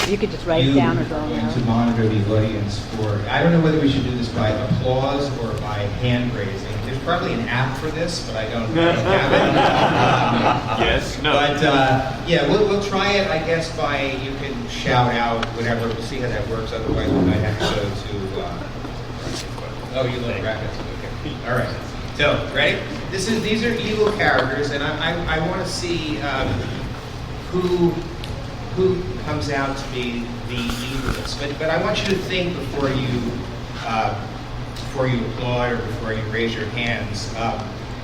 You could just write it down or draw it out. to monitor the audience for, I don't know whether we should do this by applause or by hand raising. There's probably an app for this, but I don't have it. Yes, no. But yeah, we'll try it, I guess, by, you can shout out, whatever, we'll see how that works. Otherwise, we might have to go to, oh, you love brackets, okay. All right. So, ready? These are evil characters, and I want to see who comes out to be the evilest. But I want you to think before you applaud or before you raise your hands,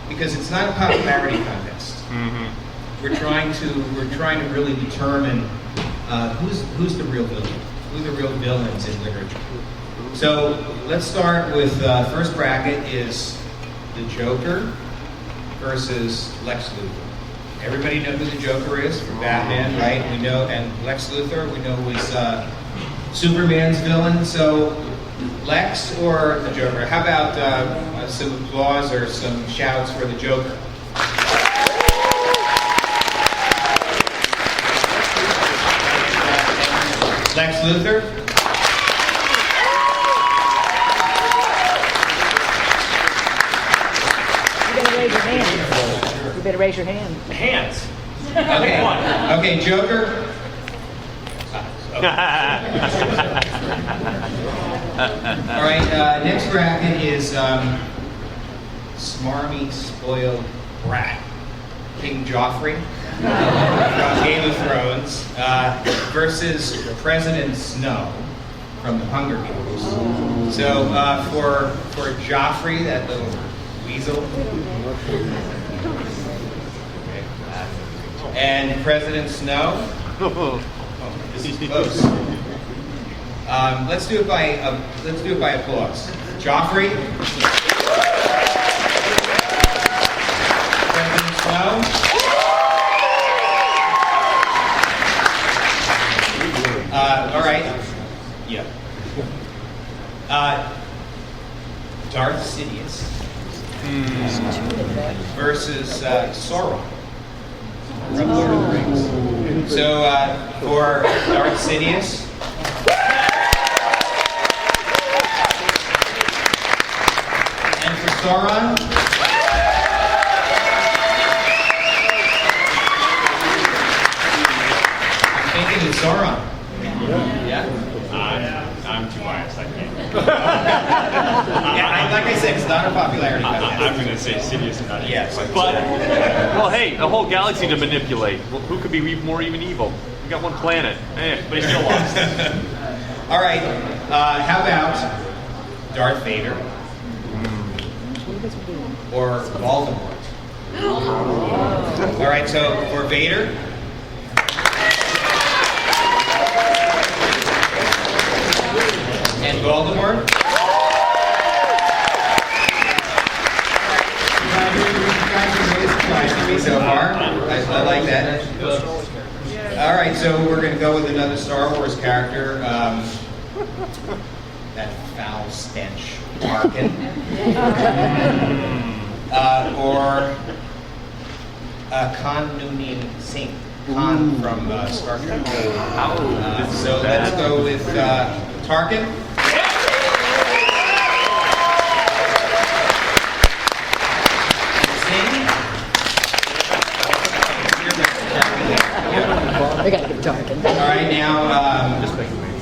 because it's not a popularity contest. Mm-hmm. We're trying to really determine who's the real villain, who the real villains in literature. So let's start with first bracket is the Joker versus Lex Luthor. Everybody know who the Joker is from Batman, right? We know, and Lex Luthor, we know was Superman's villain. So Lex or the Joker? How about some applause or some shouts for the Joker? Lex Luthor? You better raise your hand. Hands. Okay. Okay, Joker. All right, next bracket is Smarmy Spoiled Brat. King Joffrey from Game of Thrones versus President Snow from the Hunger Games. So for Joffrey, that little weasel. And President Snow. Oh, this is close. Let's do it by applause. Joffrey. President Snow. All right. Yeah. Darth Sidious versus Sauron from Lord of the Rings. So for Darth Sidious, and for Sauron, I'm thinking it's Sauron. Yeah. I'm too biased. I can't. Yeah, like I said, it's not a popularity contest. I'm going to say Sidious and not Yes. But well, hey, the whole galaxy to manipulate. Well, who could be more even evil? We got one planet, but he still lost. All right. How about Darth Vader or Voldemort? All right. So for Vader. And Voldemort. You guys are really surprised with me so far. I like that. All right, so we're going to go with another Star Wars character. That foul stench, Tarkin. Or Khan Noonien Singh. Khan from Star Trek. So let's go with Tarkin. We gotta get Tarkin. All right, now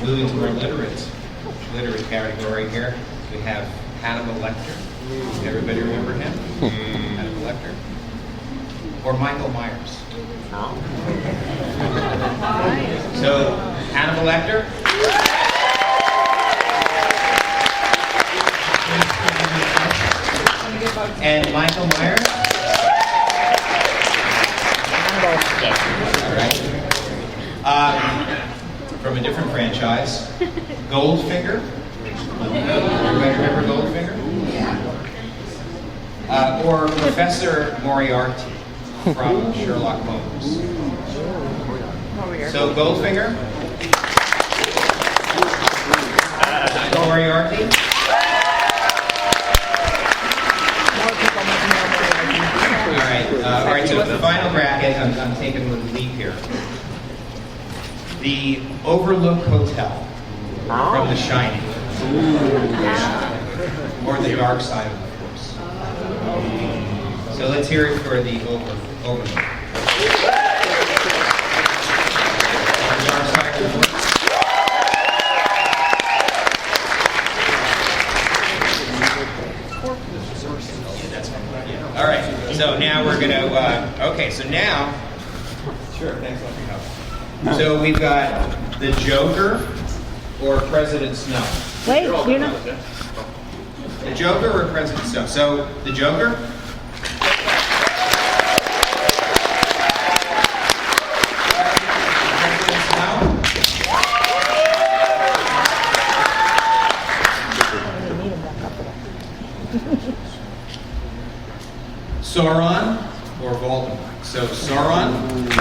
moving to our literate category here. We have Hannibal Lecter. Everybody remember him? Hannibal Lecter. Or Michael Myers. So Hannibal Lecter. And Michael Myers. All right. From a different franchise, Goldfinger. Everybody remember Goldfinger? Or Professor Moriarty from Sherlock Holmes. So Goldfinger. Moriarty. All right. So the final bracket, I'm taking with the leap here. the Overlook Hotel from The Shining. Or the dark side of the Force. So let's hear it for the Overlook. The dark side of the Force. All right, so now we're going to, okay, so now, sure, thanks a lot for your help. So we've got the Joker or President Snow. Wait, you're not. The Joker or President Snow? So, the Joker? President Snow? Sauron or Voldemort? So, Sauron? And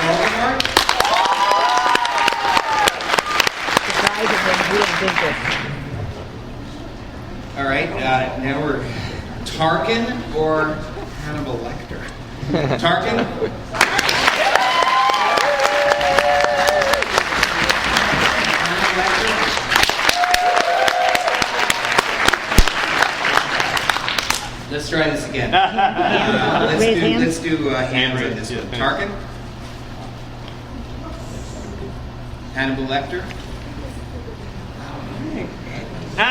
Voldemort? All right, now we're Tarkin or Hannibal Lecter? Tarkin? Hannibal Lecter? Let's try this again. Let's do hands on this one. Tarkin? Hannibal Lecter? Do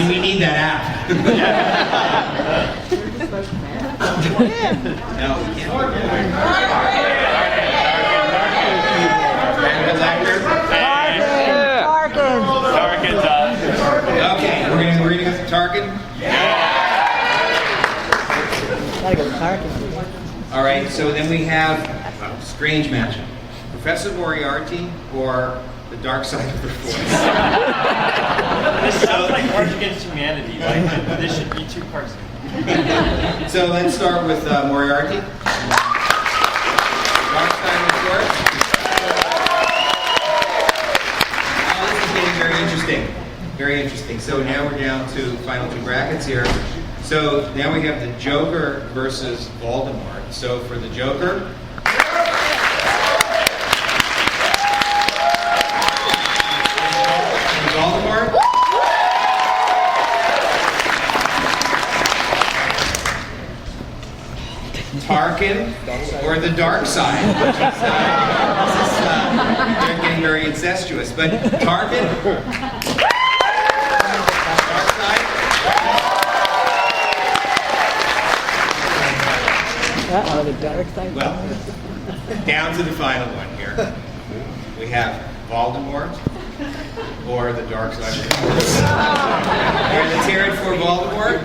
we need that app? No, we can't. Hannibal Lecter? Tarkin's Okay, we're gonna go with Tarkin? Gotta go with Tarkin. All right, so then we have strange matchup. Professor Moriarty or the dark side of the Force? This sounds like Cards Against Humanity. Like, this should be 2 parts. So let's start with Moriarty. Dark side of the Force. Oh, this is getting very interesting. Very interesting. So now we're down to final 2 brackets here. So now we have the Joker versus Voldemort. So for the Joker, Voldemort. Tarkin or the dark side. This is getting very incestuous. But Tarkin, dark side. Uh-oh, the dark side. Well, down to the final one here. We have Voldemort or the dark side of the Force. All right, let's hear it for Voldemort.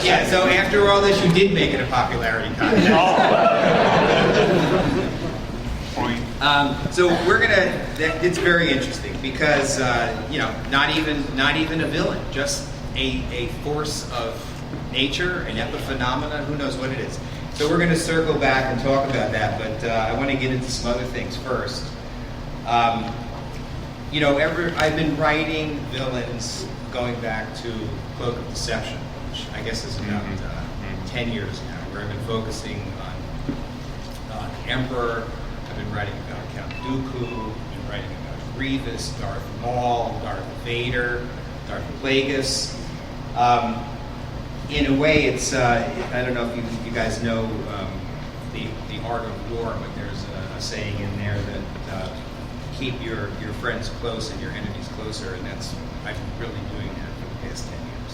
Yeah, so after all this, you did make it a popularity contest. So we're gonna. It's very interesting because not even a villain, just a force of nature, an epiphenomena. Who knows what it is? So we're gonna circle back and talk about that, but I want to get into some other things first. I've been writing villains going back to Cloak of Deception, which I guess is about 10 years now, where I've been focusing on Emperor. I've been writing about Count Dooku. I've been writing about Grievous, Darth Maul, Darth Vader, Darth Plagueis. In a way, it's I don't know if you guys know the art of war, but there's a saying in there that keep your friends close and your enemies closer, and I've been really doing that for the past 10 years.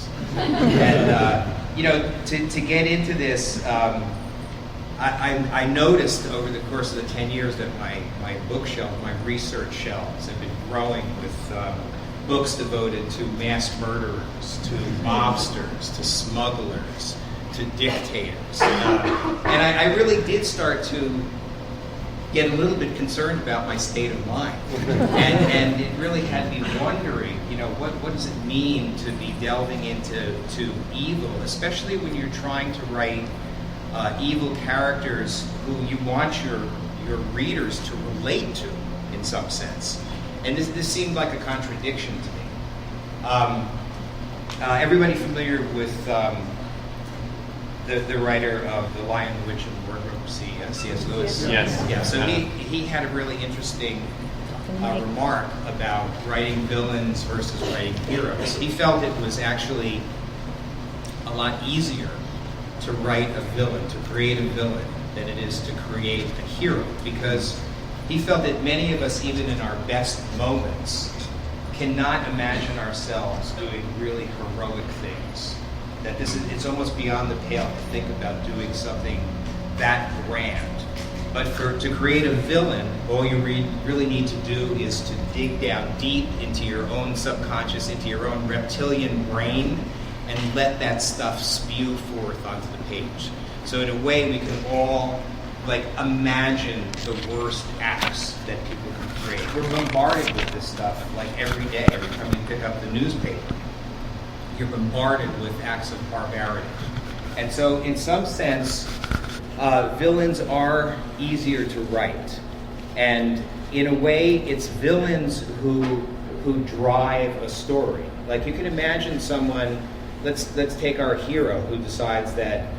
And to get into this, I noticed over the course of the 10 years that my bookshelf, my research shelves have been growing with books devoted to mass murderers, to mobsters, to smugglers, to dictators. And I really did start to get a little bit concerned about my state of mind. And it really had me wondering, what does it mean to be delving into evil, especially when you're trying to write evil characters who you want your readers to relate to in some sense. And this seemed like a contradiction to me. Everybody familiar with the writer of The Lion, the Witch, and the Wardrobe, C.S. Lewis? Yes. Yeah, so he had a really interesting remark about writing villains versus writing heroes. He felt it was actually a lot easier to write a villain, to create a villain, than it is to create a hero, because he felt that many of us, even in our best moments, cannot imagine ourselves doing really heroic things. That it's almost beyond the pale to think about doing something that grand. But to create a villain, all you really need to do is to dig down deep into your own subconscious, into your own reptilian brain, and let that stuff spew forth onto the page. So in a way, we can all imagine the worst acts that people can create. We're bombarded with this stuff every day. Every time you pick up the newspaper, you're bombarded with acts of barbarity. And so in some sense, villains are easier to write. And in a way, it's villains who drive a story. You can imagine someone, let's take our hero who decides that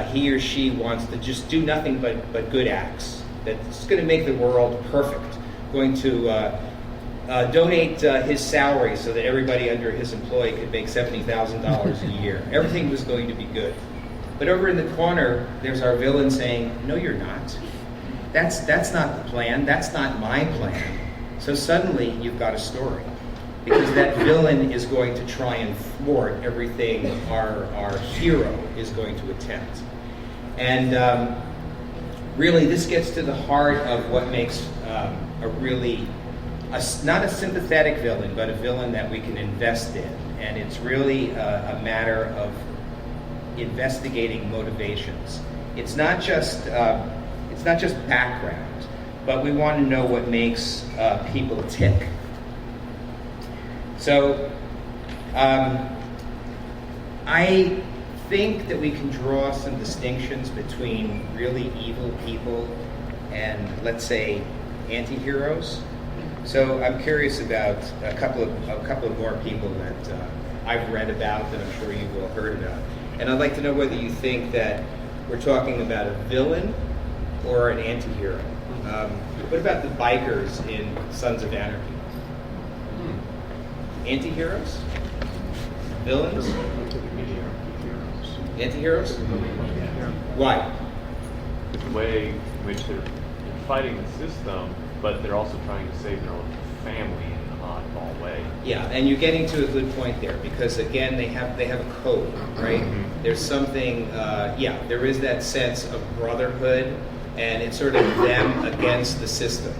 he or she wants to just do nothing but good acts. That's going to make the world perfect. Going to donate his salary so that everybody under his employ could make $70,000 a year. Everything was going to be good. But over in the corner, there's our villain saying, "No, you're not. That's not the plan. That's not my plan." So suddenly, you've got a story. Because that villain is going to try and thwart everything our hero is going to attempt. And really, this gets to the heart of what makes not a sympathetic villain, but a villain that we can invest in. And it's really a matter of investigating motivations. It's not just background, but we want to know what makes people tick. So, I think that we can draw some distinctions between really evil people and, let's say, anti-heroes. So I'm curious about a couple of more people that I've read about that I'm sure you've all heard about. And I'd like to know whether you think that we're talking about a villain or an anti-hero. What about the bikers in Sons of Anarchy? Anti-heroes? Villains? Anti-heroes? Why? The way in which they're fighting the system, but they're also trying to save their own family in an oddball way. Yeah, and you're getting to a good point there, because again, they have a code, right? Mm-hmm. There's something, there is that sense of brotherhood, and it's sort of them against the system.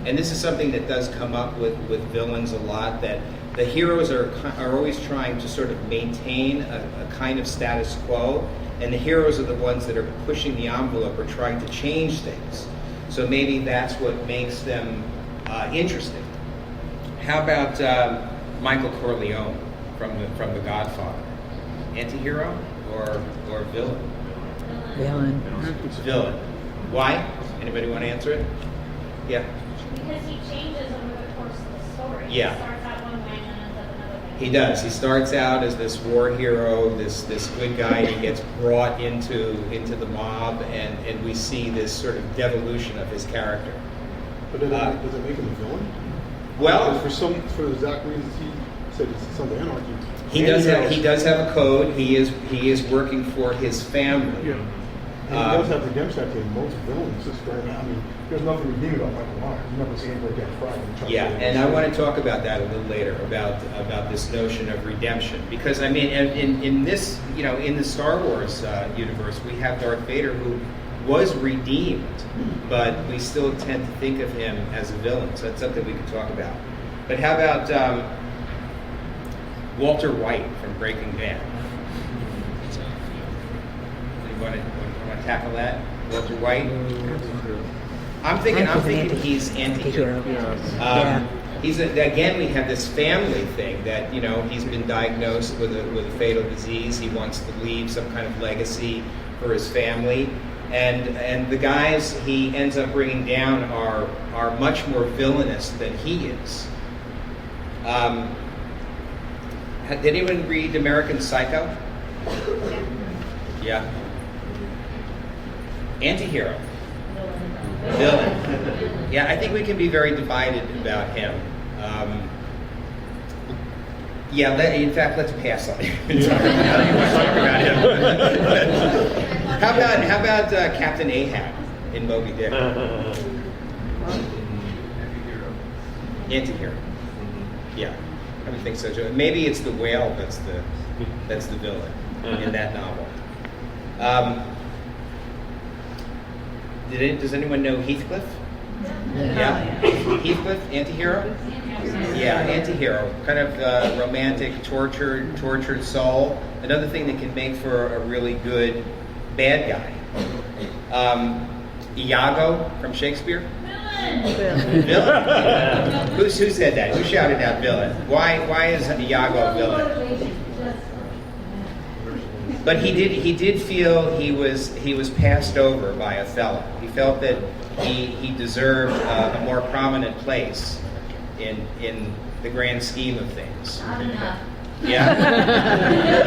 And this is something that does come up with villains a lot, that the heroes are always trying to sort of maintain a kind of status quo, and the heroes are the ones that are pushing the envelope or trying to change things. So maybe that's what makes them interesting. How about Michael Corleone from The Godfather? Anti-hero or villain? Villain. Villain. Why? Anybody want to answer it? Yeah. Because he changes over the course of the story. Yeah. He starts out one way and then ends up another way. He does. He starts out as this war hero, this good guy, and he gets brought into the mob, and we see this sort of devolution of his character. But does it make him a villain? Well, Because for the exact reasons he said it's Sons of Anarchy. he does have a code. He is working for his family. Yeah. And he does have redemption at the end. Most villains just I mean, there's nothing redeeming about Michael Myers. You never see him break down Friday. Yeah, and I want to talk about that a little later, about this notion of redemption, because I mean, in this, in the Star Wars universe, we have Darth Vader, who was redeemed, but we still tend to think of him as a villain. So that's something we could talk about. But how about Walter White from Breaking Bad? You want to tackle that, Walter White? I'm thinking he's anti-hero. Again, we have this family thing that, he's been diagnosed with a fatal disease. He wants to leave some kind of legacy for his family. And the guys he ends up bringing down are much more villainous than he is. Did anyone read American Psycho? Yeah. Anti-hero. Villain. Yeah, I think we can be very divided about him. In fact, let's pass on him. I don't even want to talk about him. How about Captain Ahab in Moby Dick? Anti-hero. Yeah, I would think so too. Maybe it's the whale that's the villain in that novel. Does anyone know Heathcliff? Yeah. Heathcliff, anti-hero? Yeah, anti-hero. Kind of romantic, tortured soul. Another thing that can make for a really good bad guy. Iago from Shakespeare? Villain. Who said that? Who shouted out villain? Why is Iago a villain? But he did feel he was passed over by Othello. He felt that he deserved a more prominent place in the grand scheme of things. Yeah.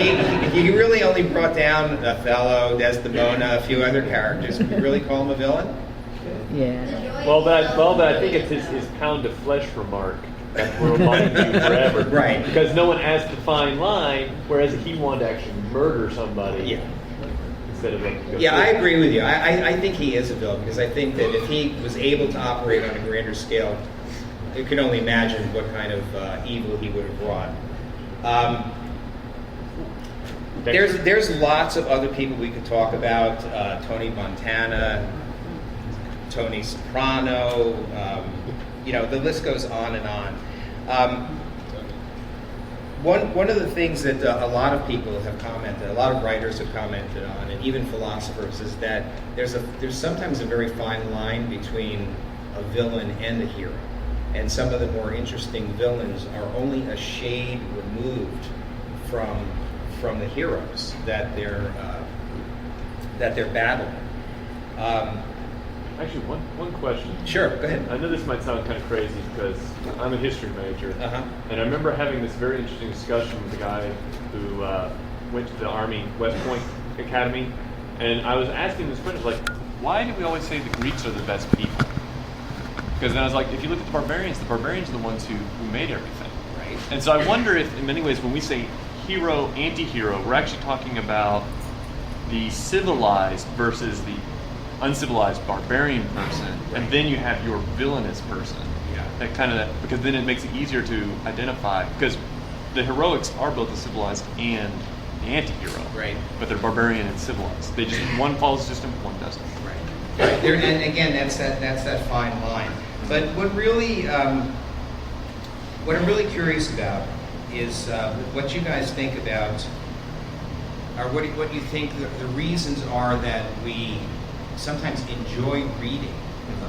he really only brought down Othello, Desdemona, a few other characters. Can you really call him a villain? Yeah. Well, I think it's his pound of flesh remark that will remind you forever. Right. Because no one asked the fine line, whereas he wanted to actually murder somebody. Yeah. Instead of letting go. Yeah, I agree with you. I think he is a villain because I think that if he was able to operate on a grander scale, you can only imagine what kind of evil he would have wrought. There's lots of other people we could talk about. Tony Montana, Tony Soprano. The list goes on and on. One of the things that a lot of people have commented, a lot of writers have commented on, and even philosophers, is that there's sometimes a very fine line between a villain and a hero. And some of the more interesting villains are only a shade removed from the heroes that they're battling. Actually, one question. Sure, go ahead. I know this might sound kind of crazy because I'm a history major, and I remember having this very interesting discussion with a guy who went to the Army West Point Academy, and I was asking this question, like, why do we always say the Greeks are the best people? Because then I was like, if you look at the barbarians are the ones who made everything. Right. And so I wonder if, in many ways, when we say hero, anti-hero, we're actually talking about the civilized versus the uncivilized barbarian person, and then you have your villainous person. Yeah. Because then it makes it easier to identify, because the heroics are both the civilized and the anti-hero. Right. But they're barbarian and civilized. They just one follows the system, one doesn't. Right. And again, that's that fine line. But what I'm really curious about is what you guys think about, or what you think the reasons are that we sometimes enjoy reading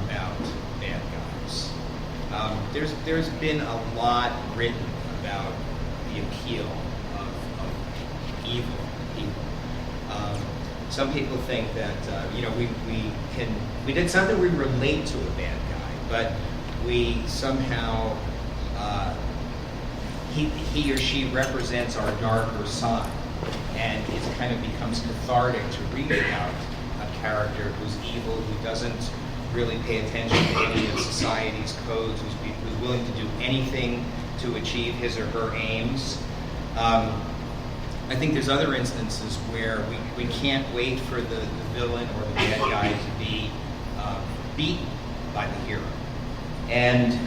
about bad guys. There's been a lot written about the appeal of evil people. Some people think that we did something, we relate to a bad guy, but we somehow he or she represents our darker side, and it kind of becomes cathartic to read about a character who's evil, who doesn't really pay attention to any of society's codes, who's willing to do anything to achieve his or her aims. I think there's other instances where we can't wait for the villain or the bad guy to be beaten by the hero. And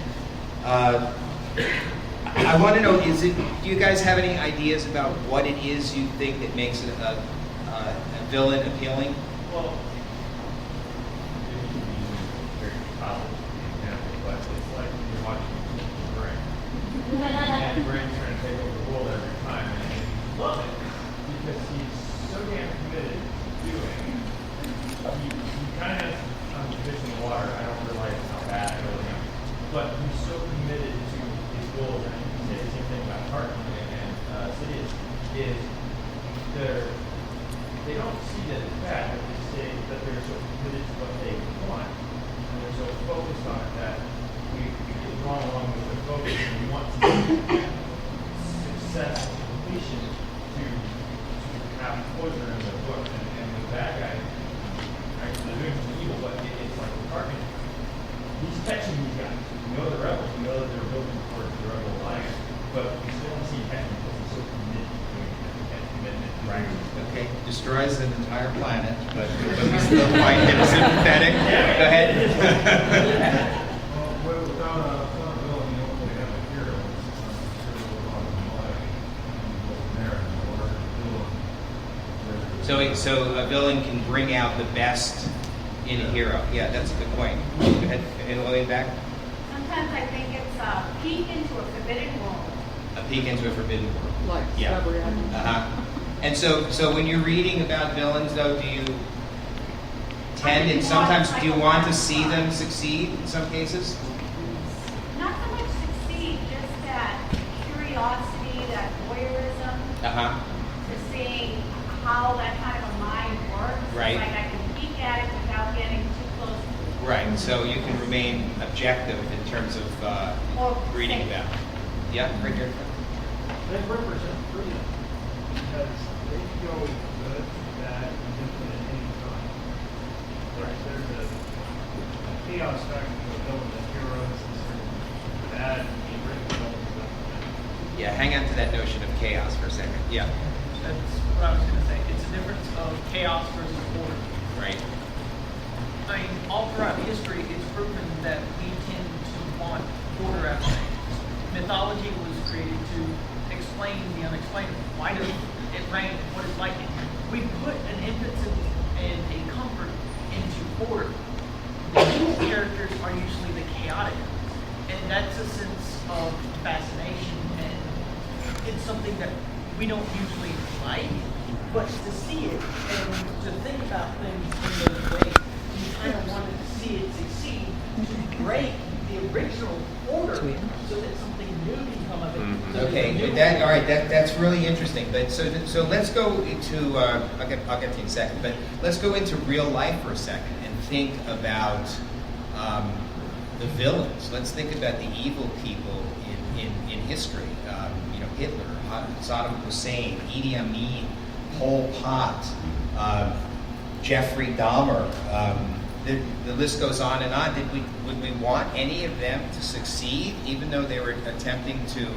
I want to know, do you guys have any ideas about what it is you think that makes a villain appealing? Well, very college example, but it's like you're watching the brain. And the brain's trying to take over the world every time, and you love it because he's so damn committed to doing. He kind of has fish in the water. I don't realize how bad I really am, but he's so committed to his goals. And you can say the same thing about Carton and Sidious is they don't see that it's bad, but they say that they're so committed to what they want, and they're so focused on it that we get drawn along with the focus, and we want to but we still don't see Ken because he's so committed to doing that commitment. Right. Okay. Destroys an entire planet, but we still find him sympathetic. Go ahead. Well, without a villain, you don't really have a hero. So a villain can bring out the best in a hero. Yeah, that's a good point. Go ahead. And William back. Sometimes I think it's a peek into a forbidden world. A peek into a forbidden world. Like Yeah. Discovery Island. And so when you're reading about villains, though, do you tend, and sometimes do you want to see them succeed in some cases? Not so much succeed, just that curiosity, that voyeurism, to seeing how that kind of a mind works. Right. Like I can peek at it without getting too close to it. Right. So you can remain objective in terms of Or reading say- about it. Yeah, Richard. They represent freedom because they can go good, bad, and different at any time. There's a chaos factor to a villain that heroes is bad and the original villains. Yeah, hang on to that notion of chaos for a second. Yeah. That's what I was going to say. It's a difference of chaos versus order. Right. I mean, all throughout history, it's proven that we tend to want order after things. Mythology was created to explain the unexplainable. Why does it rain? What is lightning? We put an emphasis and a comfort into order. These characters are usually the chaotic ones, and that's a sense of fascination, and it's something that we don't usually like, but to see it and to think about things in those ways, you kind of wanted to see it succeed, to break the original order so that something new can come of it. So Okay. there's a new All right. That's really interesting. But so let's go into. I'll get to you in a second. But let's go into real life for a second and think about the villains. Let's think about the evil people in history. Hitler, Saddam Hussein, Idi Amin, Pol Pot, Jeffrey Dahmer. The list goes on and on. Would we want any of them to succeed, even though they were attempting to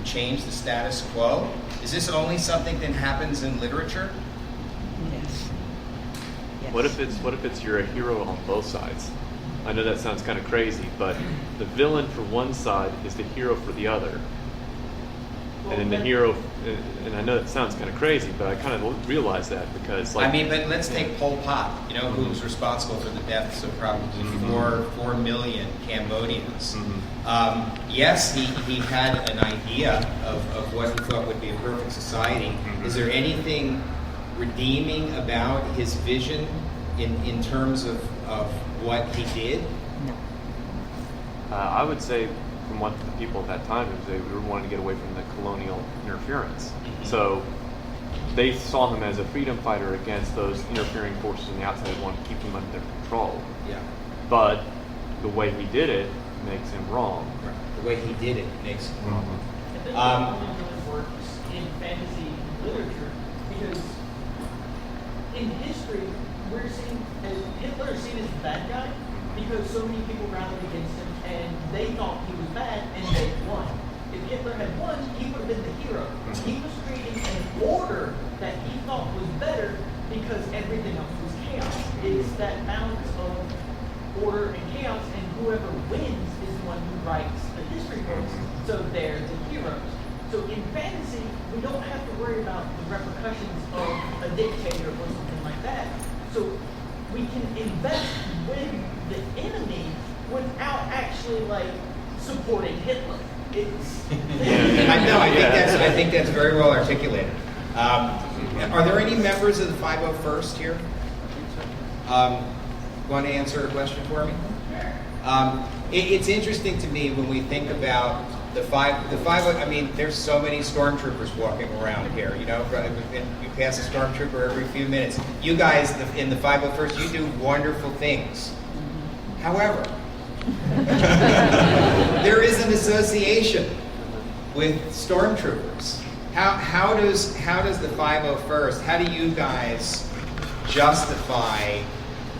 change the status quo? Is this only something that happens in literature? Yes. Yes. What if it's you're a hero on both sides? I know that sounds kind of crazy, but the villain for one side is the hero for the other. And then the hero, and I know that sounds kind of crazy, but I kind of realize that because, like, But let's take Pol Pot, who was responsible for the deaths of probably 4 million Cambodians. Yes, he had an idea of what he thought would be a perfect society. Is there anything redeeming about his vision in terms of what he did? No. I would say from what the people at that time, they were wanting to get away from the colonial interference. So they saw him as a freedom fighter against those interfering forces on the outside who wanted to keep him under their control. Yeah. But the way he did it makes him wrong. Right. The way he did it makes it wrong. I think it only really works in fantasy literature because in history, we're seen as Hitler is seen as the bad guy because so many people rallied against him and they thought he was bad and they won. If Hitler had won, he would have been the hero. He was creating an order that he thought was better because everything else was chaos. It's that balance of order and chaos, and whoever wins is the one who writes the history books. So they're the heroes. So in fantasy, we don't have to worry about the repercussions of a dictator or something like that. So we can invest with the enemy without actually supporting Hitler. It's I think that's very well articulated. Are there any members of the 501st here? Want to answer a question for me? It's interesting to me when we think about the 50. I mean, there's so many stormtroopers walking around here. You pass a stormtrooper every few minutes. You guys in the 501st, you do wonderful things. However, there is an association with stormtroopers. How does the 501st? How do you guys justify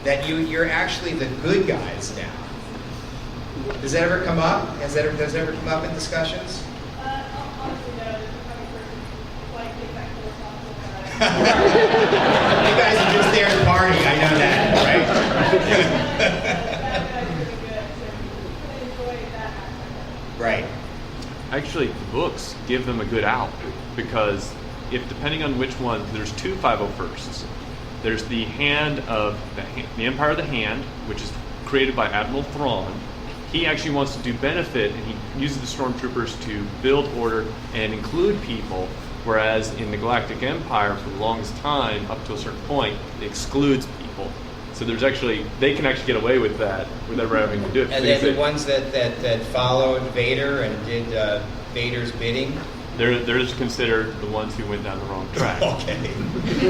that you're actually the good guys now? Does that ever come up? Does that ever come up in discussions? A Honestly, no, there's a funny person like get that philosophical You guys are just there to party. I know that, right? That guy's pretty good, so you can enjoy that aspect. Right. Actually, the books give them a good out because if depending on which one, there's two 501sts. There's the hand of the Empire of the Hand, which is created by Admiral Thrawn. He actually wants to do benefit, and he uses the stormtroopers to build order and include people. Whereas in the Galactic Empire, for the longest time, up to a certain point, it excludes people. So there's actually, they can actually get away with that without ever having to do it. And then the ones that followed Vader and did Vader's bidding. They're just considered the ones who went down the wrong track. Okay.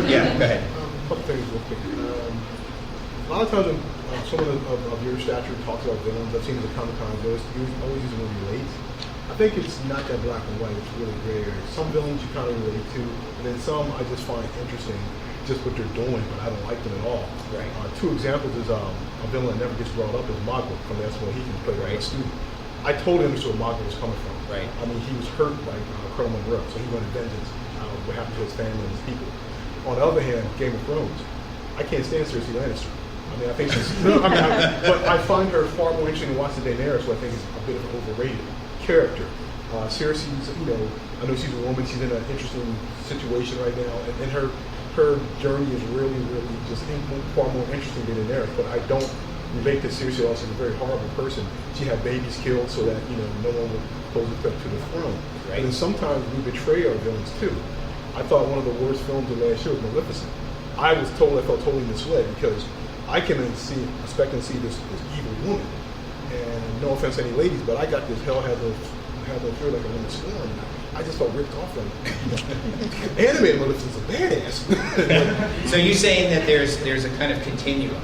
Yeah, go ahead. A couple things real quick. A lot of times when someone of your stature talks about villains, I've seen the Comic-Con, they always use the word relate. I think it's not that black and white, it's really gray area. Some villains you kind of relate to, and then some I just find interesting, just what they're doing, but I don't like them at all. Right. Two examples is a villain that never gets brought up is Magua from the S1 he can play Right. a student. I totally understood where Magua was coming from. Right. I mean, he was hurt by Colonel Monroe, so he wanted vengeance what happened to his family and his people. On the other hand, Game of Thrones, I can't stand Cersei Lannister. I mean, I think she's, but I find her far more interesting than watching Daenerys, who I think is a bit of an overrated character. Cersei's, I know she's a woman, she's in an interesting situation right now, and her journey is really, really just far more interesting than Daenerys, but I don't relate to Cersei also as a very horrible person. She had babies killed so that, no one would pose a threat to the throne. Right. And then sometimes we betray our villains too. I thought one of the worst films of last year was Maleficent. I felt totally misled because I can expect and see this evil woman. And no offense to any ladies, but I got this hell has no fear like a woman scorn. I just felt ripped off like animated Maleficent's a badass. So you're saying that there's a kind of continuum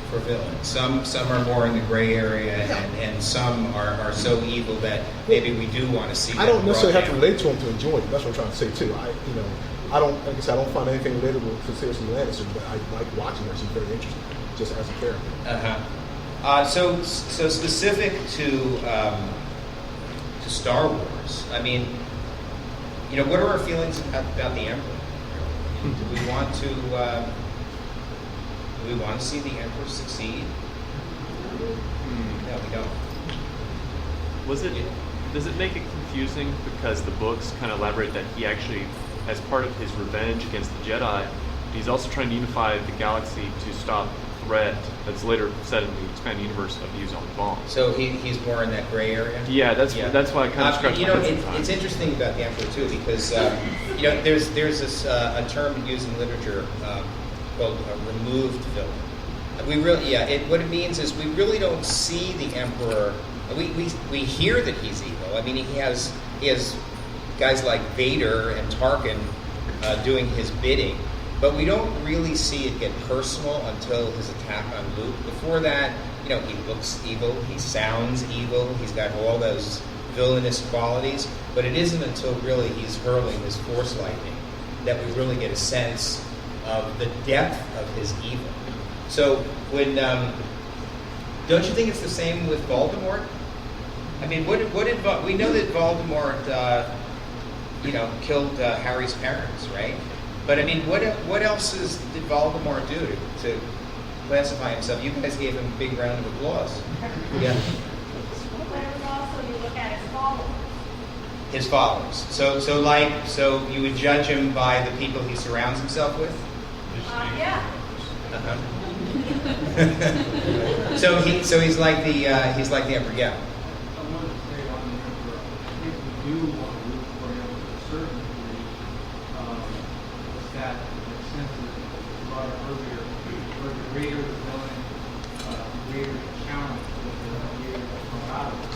for villains. Some are more in the gray area, and some are so evil that maybe we do want to see. I don't necessarily have to down. relate to them to enjoy it. That's what I'm trying to say too. I don't, like I said, I don't find anything relatable to Cersei Lannister, but I like watching her. She's very interesting, just as a character. So specific to Star Wars. I mean, what are our feelings about the Emperor? Do we want to see the Emperor succeed? No, we don't. Does it make it confusing because the books kind of elaborate that he actually, as part of his revenge against the Jedi, he's also trying to unify the galaxy to stop the threat that's later said in the expanded universe of the atomic bomb. So he's more in that gray area? Yeah, that's why I kind of scratch my head sometimes. It's interesting about the Emperor too because there's this a term used in literature called a removed villain. What it means is we really don't see the Emperor. We hear that he's evil. I mean, he has guys like Vader and Tarkin doing his bidding, but we don't really see it get personal until his attack on Luke. Before that, he looks evil, he sounds evil, he's got all those villainous qualities, but it isn't until really he's hurling his force lightning that we really get a sense of the depth of his evil. So when don't you think it's the same with Voldemort? I mean, we know that Voldemort killed Harry's parents, right? But I mean, what else did Voldemort do to classify himself? You guys gave him a big round of applause. Yeah. But also you look at his followers. His followers. So you would judge him by the people he surrounds himself with? Yeah. Uh-huh. so he's like the Emperor. Yeah. I wanted to say on the Emperor, I think we do want to root for him to a certain degree. The stat that sense that was brought up earlier, where the greater the villain, greater the challenge with the greater the camaraderie.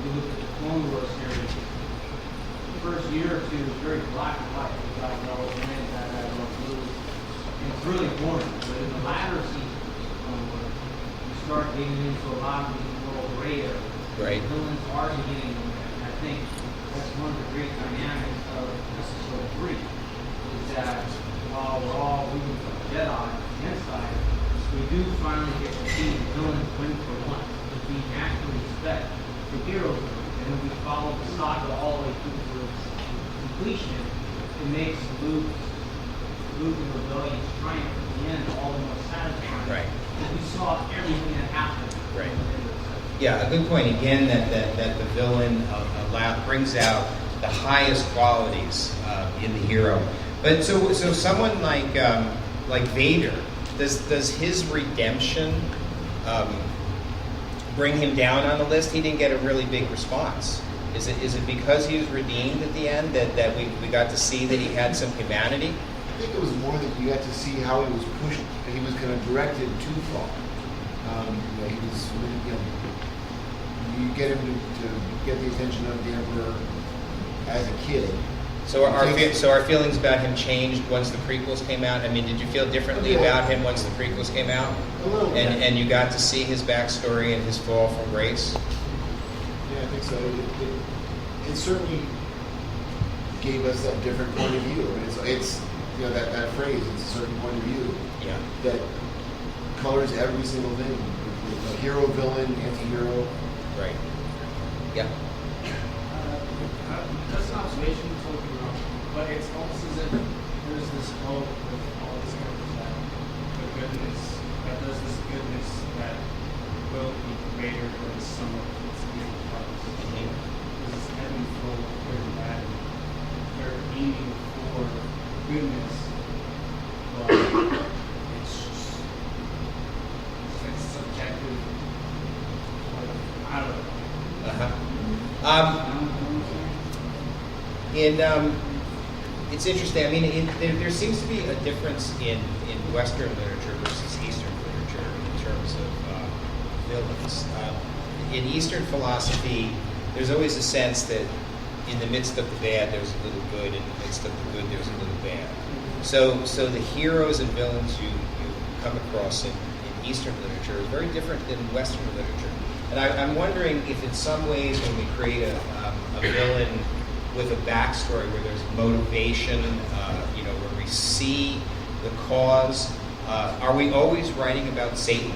You look at the Clone Wars series, the first year or two was very black and white. You got all win, that all lose. And it's really boring. But in the latter seasons of Clone Wars, you start getting into a lot of these little gray areas. Right. Villains are beginning, and I think that's one of the great dynamics of episode 3, is that while we're all rooting for the Jedi on the inside, we do finally get to see the villains win for once, because we actually expect the heroes to win. And when we follow the saga all the way through to its completion, it makes Luke and the rebellion's triumph at the end all the more satisfying. Right. Because we saw everything that happened. Right. Yeah, a good point. Again, that the villain brings out the highest qualities in the hero. But so someone like Vader, does his redemption bring him down on the list? He didn't get a really big response. Is it because he was redeemed at the end that we got to see that he had some humanity? I think it was more that you got to see how he was pushed. He was kind of directed too far. He was, you get him to get the attention of the Emperor as a kid. So our feelings about him changed once the prequels came out? I mean, did you feel differently about him once the prequels came out? A little bit. And you got to see his backstory and his fall from grace? Yeah, I think so. It certainly gave us that different point of view. And it's that phrase, it's a certain point of view. Yeah. That colors every single thing. A hero, villain, anti-hero. Right. Yeah. That's an observation, totally wrong. But it's almost as if there's this hope with all these characters that the goodness, that there's this goodness that will be greater than some of its evil parts. There's this ebb and flow of good and bad. They're aiming for goodness, but it's just it's subjective. I don't know. It's interesting. I mean, there seems to be a difference in Western literature versus Eastern literature in terms of villains. In Eastern philosophy, there's always a sense that in the midst of the bad, there's a little good. In the midst of the good, there's a little bad. So the heroes and villains you come across in Eastern literature is very different than Western literature. And I'm wondering if in some ways when we create a villain with a backstory where there's motivation, where we see the cause, are we always writing about Satan?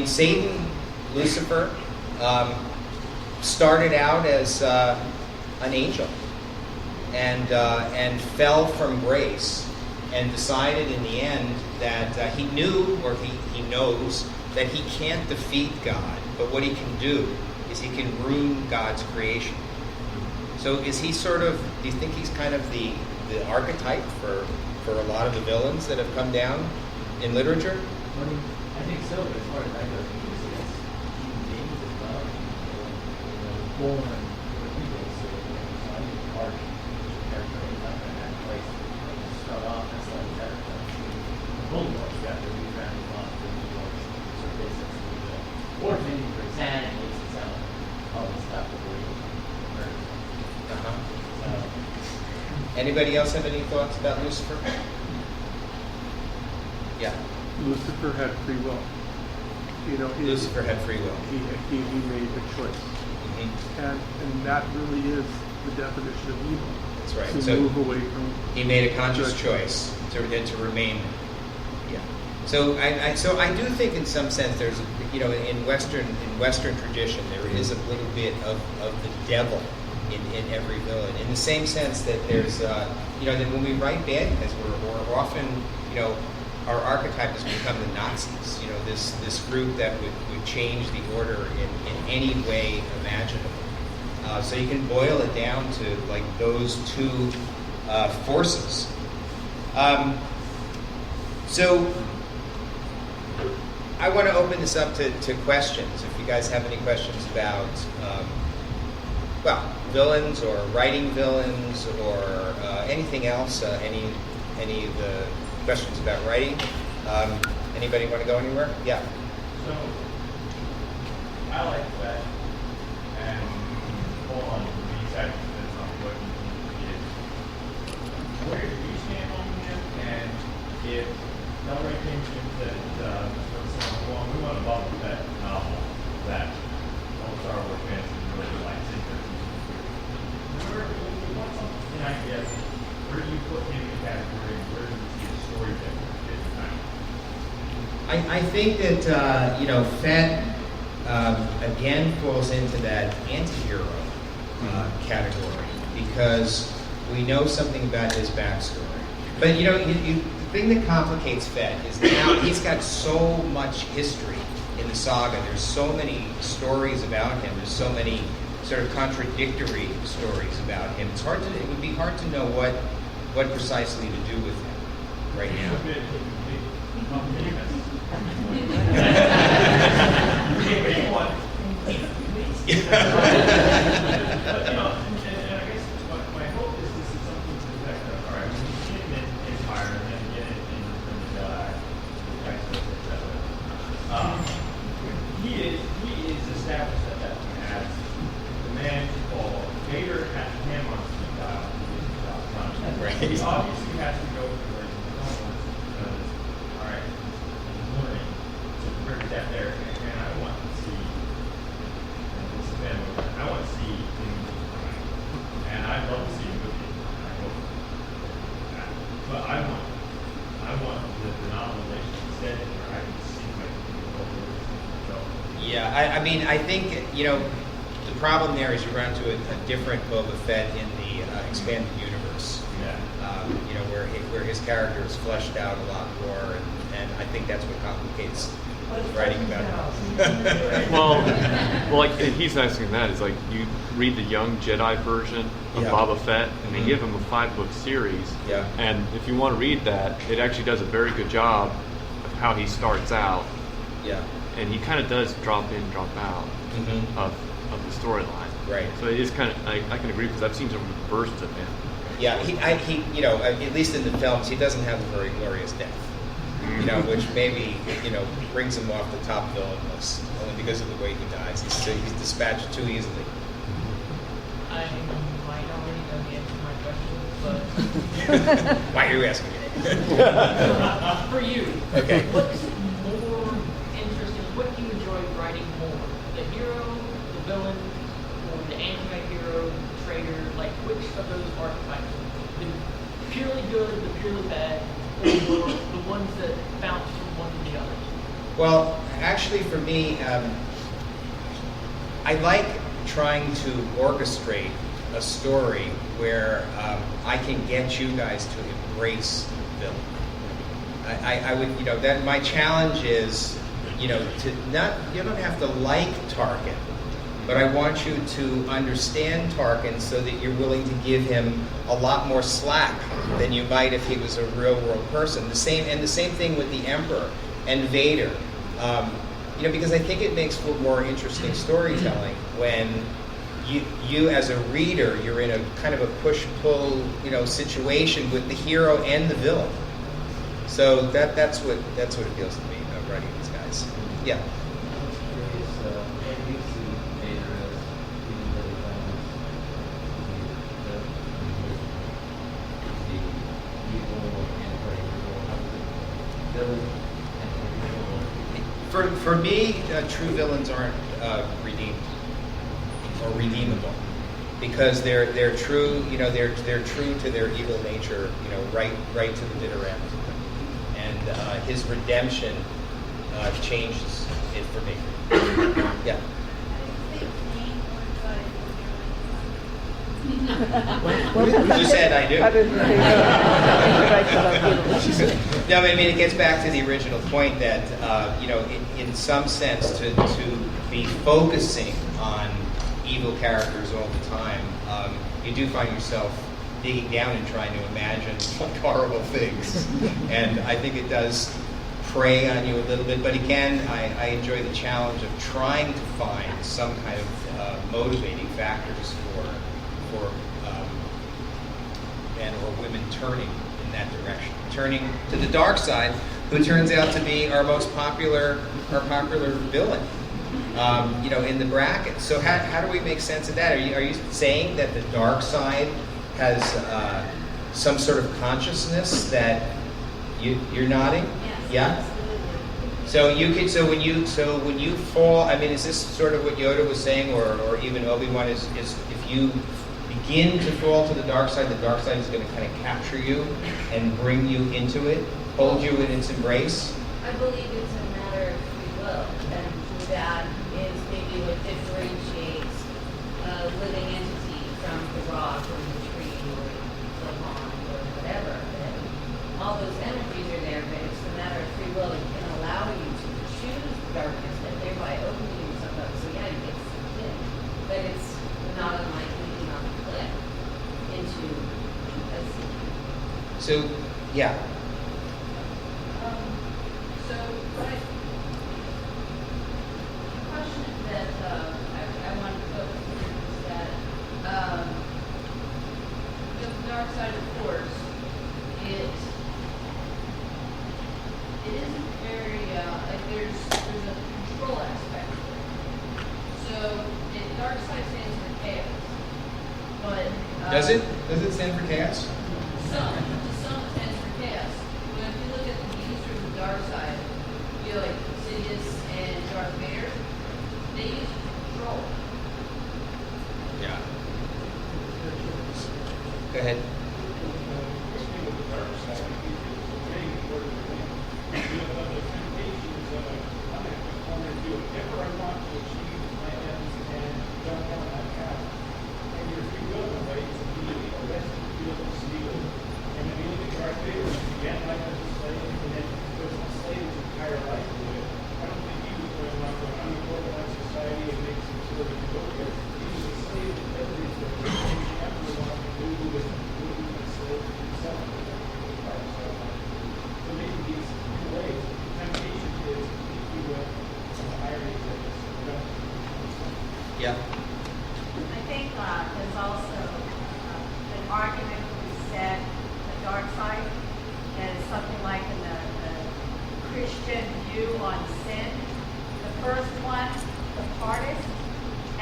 Satan, Lucifer, started out as an angel and fell from grace and decided in the end that he knew, or he knows, that he can't defeat God, but what he can do is he can ruin God's creation. So is he do you think he's kind of the archetype for a lot of the villains that have come down in literature? I think so, but as far as I go, it's human beings as well. Born with people, so I think it's hard to characterize up in that place. Start off as like that. The Bulldogs got their new family lost the Bulldogs. So basically, the orphan for Santa makes it sound all this stuff that we're Anybody else have any thoughts about Lucifer? Yeah. Lucifer had free will. Lucifer had free will. He made a choice. Mm-hmm. And that really is the definition of evil. That's right. To So move away from. He made a conscious choice to remain. Yeah. So I do think in some sense there's in Western tradition there is a little bit of the devil in every villain, in the same sense that there's that when we write bad guys we're often our archetype has become the Nazis, this group that would change the order in any way imaginable. So you can boil it down to like those two forces. So I want to open this up to questions. If you guys have any questions about, villains or writing villains or anything else, any of the questions about writing. Anybody want to go anywhere? Yeah. So, I like that, and hold on to the exact depends on what you need. Where do you stand on him? And if Del Rey came to you and said, we want to bubble that novel that all Star Wars fans really like, and I guess, where do you put him in the category, and where do you see the story that is kind of? I think that Fett again falls into that anti-hero category because we know something about his backstory. But the thing that complicates Fett is now he's got so much history in the saga. There's so many stories about him. There's so many sort of contradictory stories about him. It would be hard to know what precisely to do with him right now. And I guess my hope is this is something to the effect of, all right, when you get it in Empire and then get it in the vice versa, et cetera. He is established at that point as the man to follow. Vader had him on speed dial. Right. He obviously has to go to where he's going because, all right, he's learning to bring that there, and I want to see. I want to see him, and I'd love to see him movie. I hope that. But I want the novelization instead where I can see my people. Yeah, I mean, I think, the problem there is you run into a different Boba Fett in the expanded universe. Yeah. Where his character is fleshed out a lot more, and I think that's what complicates writing about him. Well, like he's asking that is like you read the Young Jedi version of Boba Fett, and they give him a 5-book series. Yeah. And if you want to read that, it actually does a very good job of how he starts out. Yeah. And he kind of does drop in, drop out of the storyline. Right. So it is kind of I can agree because I've seen some versions of him. Yeah, he at least in the films, he doesn't have a very glorious death. Which maybe, brings him off the top villain list, only because of the way he dies. He's dispatched too easily. I might already know the answer to my question, but... Why are you asking me? For you. Okay. What's more interesting? What do you enjoy writing more? The hero, the villain, or the anti-hero, the traitor? Like, which of those archetypes? The purely good, the purely bad, or the ones that bounce from one to the other? Well, actually, for me, I like trying to orchestrate a story where I can get you guys to embrace the villain. I would, that my challenge is, to not, you don't have to like Tarkin, but I want you to understand Tarkin so that you're willing to give him a lot more slack than you might if he was a real-world person. The same thing with the Emperor and Vader. Because I think it makes for more interesting storytelling when you as a reader, you're in a kind of a push-pull, situation with the hero and the villain. So that's what appeals to me about writing these guys. Yeah. For me, true villains aren't redeemed or redeemable because they're true. They're true to their evil nature. Right to the bitter end. And his redemption changes it for me. Yeah. Who said I do? No, I mean it gets back to the original point that in some sense to be focusing on evil characters all the time, you do find yourself digging down and trying to imagine horrible things, and I think it does prey on you a little bit. But again, I enjoy the challenge of trying to find some kind of motivating factors for men or women turning in that direction, turning to the dark side, who turns out to be our most popular villain, in the bracket. So how do we make sense of that? Are you saying that the dark side has some sort of consciousness that you're nodding? Yes. Yeah. So when you fall, I mean, is this sort of what Yoda was saying, or even Obi-Wan is if you begin to fall to the dark side is going to kind of capture you and bring you into it, hold you in its embrace? I believe it's a matter of free will, and that is So, yeah. So, what the question that I wanted to focus on is that the dark side of the Force, it isn't very like there's a control aspect to it. So, dark side stands for chaos, but Does it? Does it stand for chaos? Some it stands for chaos. But if you look at the users of the dark side, you know, like Sidious and Darth Vader, they use control. Yeah. Go ahead. Yeah. I think there's also an argument to be said, the dark side, is something like in the Christian view on sin. The first one, the hardest,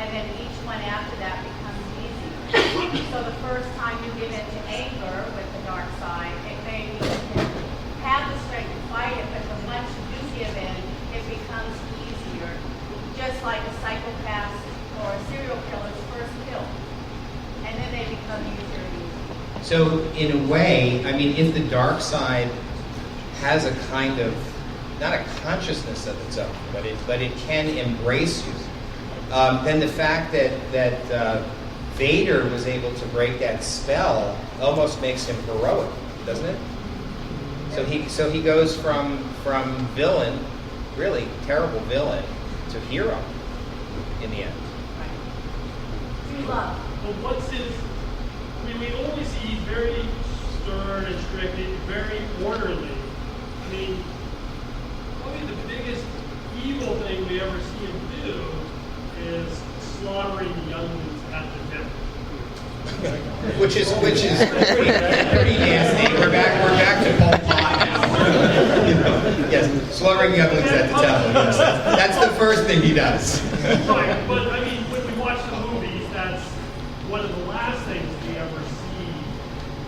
and then each one after that becomes easier. So the first time you give in to anger with the dark side, it may be you can have the strength to fight it, but the once you do give in, it becomes easier. Just like a psychopath or a serial killer's first kill. And then they become easier and easier. So, in a way, I mean, if the dark side has a kind of, not a consciousness of its own, but it can embrace you, then the fact that Vader was able to break that spell almost makes him heroic, doesn't it? So he goes from villain, really terrible villain, to hero in the end. True love. But what's his? I mean, we always see he's very stern and strict, and very orderly. I mean, probably the biggest evil thing we ever see him do is slaughtering the younglings at the temple. Which is pretty nasty. We're back to Pol Pot now. Yes, slaughtering younglings at the temple. Yes, that's the first thing he does. Right, but I mean, when we watch the movies, that's one of the last things we ever see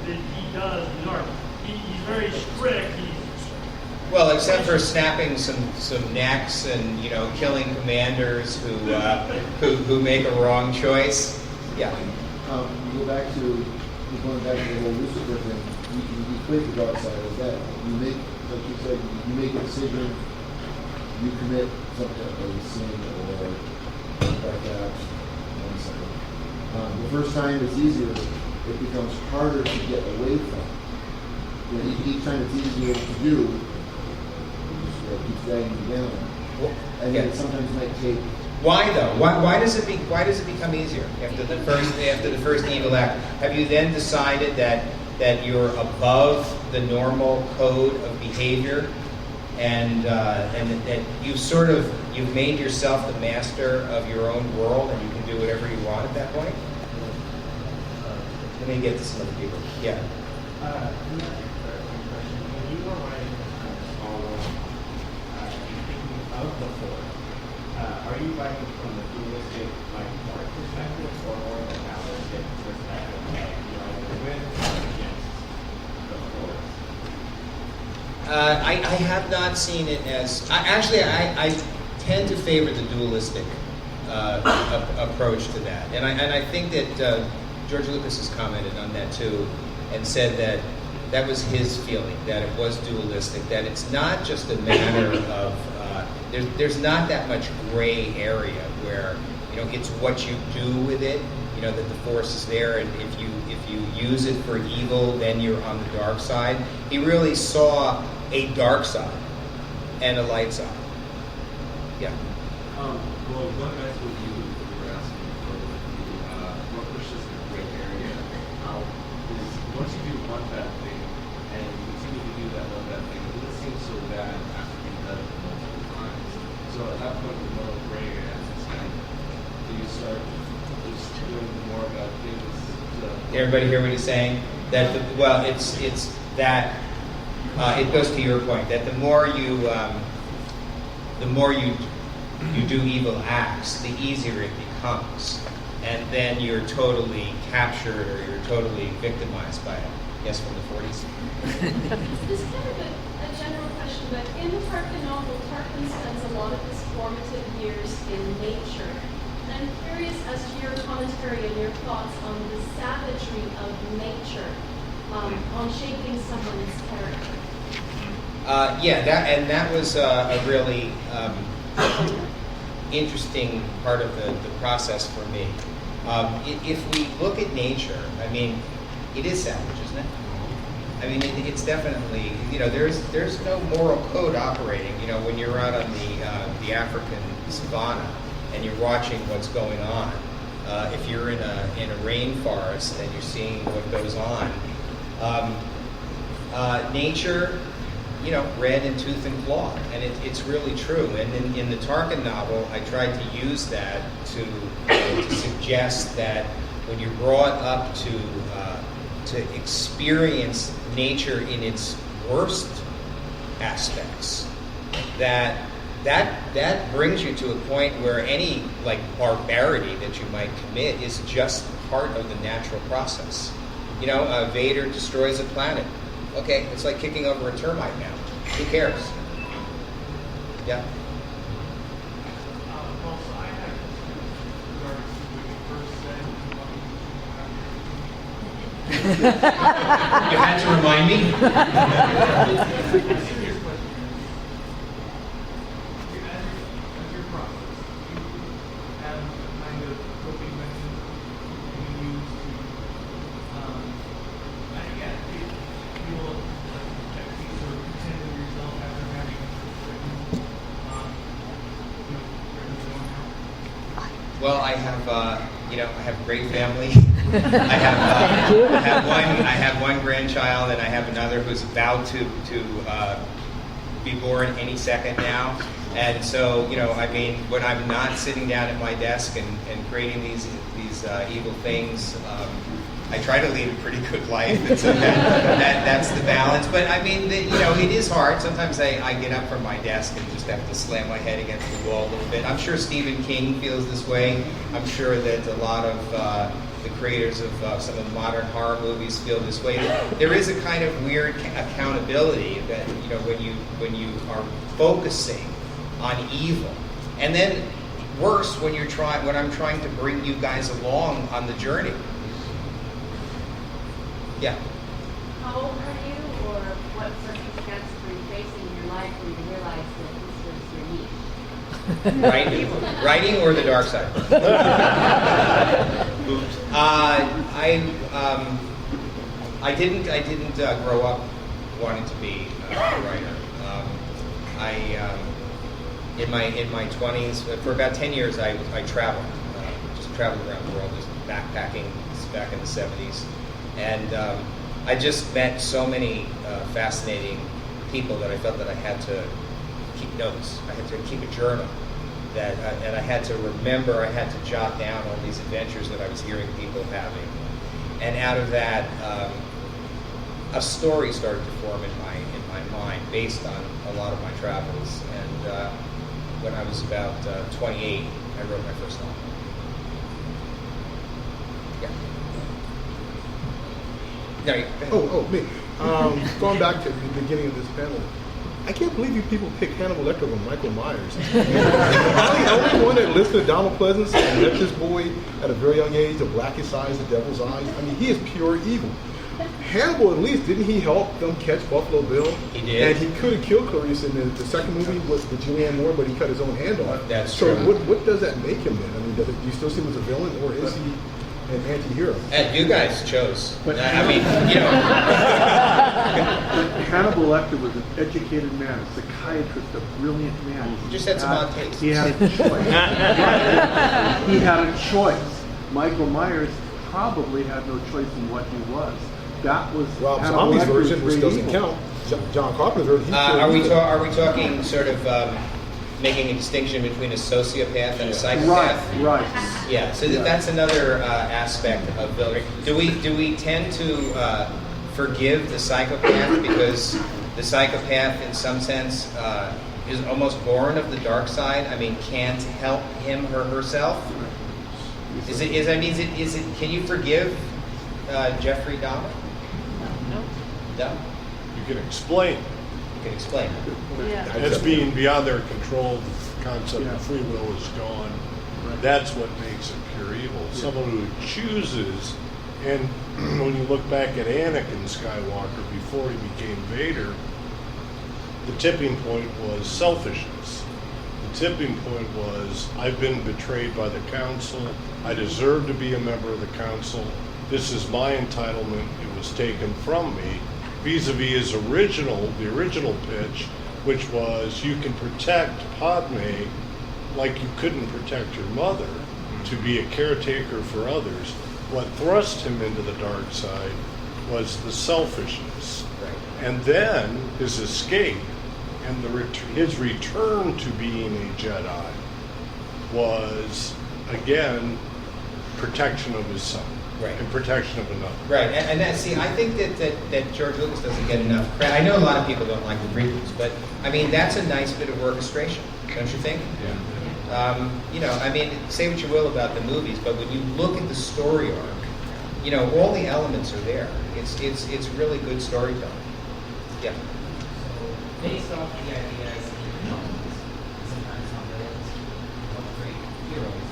that he does in the dark. He's very strict. Well, except for snapping some necks and killing commanders who make a wrong choice. Yeah. You go back to going back to the whole Lucifer thing. You equate the dark side with that. You make, like you said, you make a decision. You commit something like a sin or like that. The first time it's easier. It becomes harder to get away from. Each time it's easier to do, it keeps dragging you down. And then it sometimes might take. Why though? Why does it become easier after the first evil act? Have you then decided that you're above the normal code of behavior, and that you've made yourself the master of your own world, and you can do whatever you want at that point? Let me get to some other people. Yeah. When you were writing of the Force, are you writing from the dualistic, dark perspective, or more of a balanced perspective? You're either with or against the Force? I have not seen it as. I tend to favor the dualistic approach to that, and I think that George Lucas has commented on that too, and said that was his feeling, that it was dualistic, that it's not just a matter of there's not that much gray area where it's what you do with it, that the Force is there, and if you use it for evil, then you're on the dark side. He really saw a dark side and a light side. Yeah. Well, going back to what you were asking for, what pushes the gray area out is once you do one bad thing Everybody hear what he's saying? That it's that it goes to your point that the more you do evil acts, the easier it becomes, and then you're totally captured or you're totally victimized by it. Yes, from the 40s. This is kind of a general question, but in the Tarkin novel, Tarkin spends a lot of his formative years in nature. And I'm curious as to your commentary and your thoughts on the savagery of nature on shaping someone's character. That was a really interesting part of the process for me. If we look at nature, I mean, it is savage, isn't it? I mean, it's definitely, there's no moral code operating. When you're out on the African savanna and you're watching what's going on, if you're in a rainforest and you're seeing what goes on, nature, red in tooth and claw, and it's really true. And in the Tarkin novel, I tried to use that to suggest that when you're brought up to experience nature in its worst aspects, that brings you to a point where any barbarity that you might commit is just part of the natural process. Vader destroys a planet. Okay, it's like kicking over a termite now. Who cares? Yeah. Also, I had regards to what you first said. You had to remind me? I think here's a question. As your process, you have a kind of coping mechanism you use to, feel at peace or content with yourself after having Well, I have a great family. I have one grandchild, and I have another who's about to be born any second now. And so, when I'm not sitting down at my desk and creating these evil things, I try to lead a pretty good life, and so that's the balance. But it is hard. Sometimes I get up from my desk and just have to slam my head against the wall a little bit. I'm sure Stephen King feels this way. I'm sure that a lot of the creators of some of the modern horror movies feel this way. There is a kind of weird accountability that when you are focusing on evil, and then worse when I'm trying to bring you guys along on the journey. Yeah. How old were you, or what circumstances were you facing in your life where you realized that this was your niche? Writing or the dark side? I didn't grow up wanting to be a writer. In my 20s, for about 10 years, I traveled, just traveled around the world, just backpacking. This is back in the 70s. And I just met so many fascinating people that I felt that I had to keep notes. I had to keep a journal. And I had to remember, I had to jot down all these adventures that I was hearing people having. And out of that, a story started to form in my mind based on a lot of my travels. And when I was about 28, I wrote my first novel. Yeah. Me. Going back to the beginning of this panel, I can't believe you people pick Hannibal Lecter over Michael Myers. Am I the only one that listened to Donald Pleasance and met this boy at a very young age, the blackest eyes, the devil's eyes? I mean, he is pure evil. Hannibal, at least, didn't he help them catch Buffalo Bill? He did. And he could have killed Clarice in the second movie with Julianne Moore, but he cut his own hand off. That's so true. what does that make him then? I mean, do you still see him as a villain, or is he an anti-hero? And you guys chose. But Hannibal Lecter was an educated man, a psychiatrist, a brilliant man. He just had some odd taste. He had a choice. He had a choice. Michael Myers probably had no choice in what he was. That was Rob Hannibal Zombie's Lecter's version, which great doesn't evil. count. John Carpenter's version. Are we talking sort of making a distinction between a sociopath and a psychopath. Right. Yeah, so that's another aspect of villainy. Do we tend to forgive the psychopath because the psychopath, in some sense, is almost born of the dark side? I mean, can't help him or herself. Can you forgive Jeffrey Dahmer? No. You can explain. You can explain. As being beyond their control, the concept of free will is gone. That's what makes it pure evil. Someone who chooses, and when you look back at Anakin Skywalker before he became Vader, the tipping point was selfishness. The tipping point was, I've been betrayed by the council. I deserve to be a member of the council. This is my entitlement. It was taken from me. Vis-a-vis the original pitch, which was you can protect Padme like you couldn't protect your mother, to be a caretaker for others. What thrust him into the dark side was the selfishness. Right. And then his escape and his return to being a Jedi was, again, protection of his son. Right. And protection of another. Right, and that, see, I think that George Lucas doesn't get enough credit. I know a lot of people don't like the prequels, but I mean that's a nice bit of orchestration, don't you think? Yeah. I mean, say what you will about the movies, but when you look at the story arc, all the elements are there. It's really good storytelling. Yeah. So based off the ideas in the novels, sometimes on the great heroes,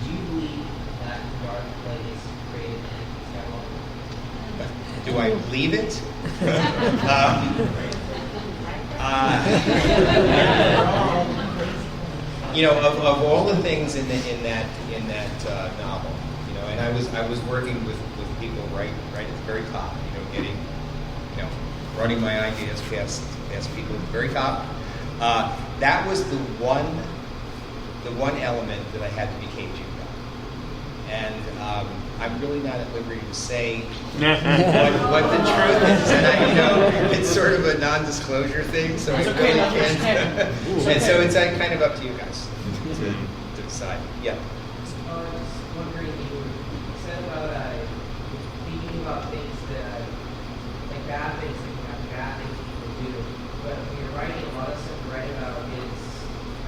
do you believe that Darth Plagueis created Anakin Skywalker? Do I believe it? Of all the things in that novel, and I was working with people right at the very top, getting, running my ideas past people at the very top. That was the one element that I had to be cagey about, and I'm really not at liberty to say what the truth is, and it's sort of a non-disclosure thing, so I really can't. And so it's kind of up to you guys to decide. Yeah. I was wondering, you said about thinking about things that, like bad things that can happen, bad things people do, but when you're writing, a lot of stuff you write about is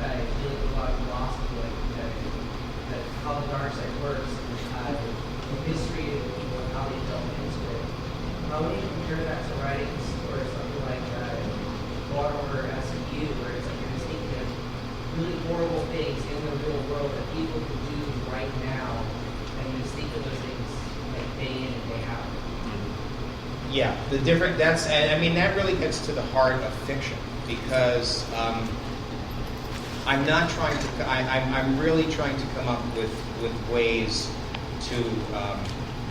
dealing with a lot of philosophy, like that how the dark side works, the history of people and how they delve into it. How would you compare that to writing or something like Law and Order SMU, where it's like you're just thinking of really horrible things in the real world that people could do right now, and you just think of those things like day in and day out? Yeah, that really gets to the heart of fiction, because I'm really trying to come up with ways to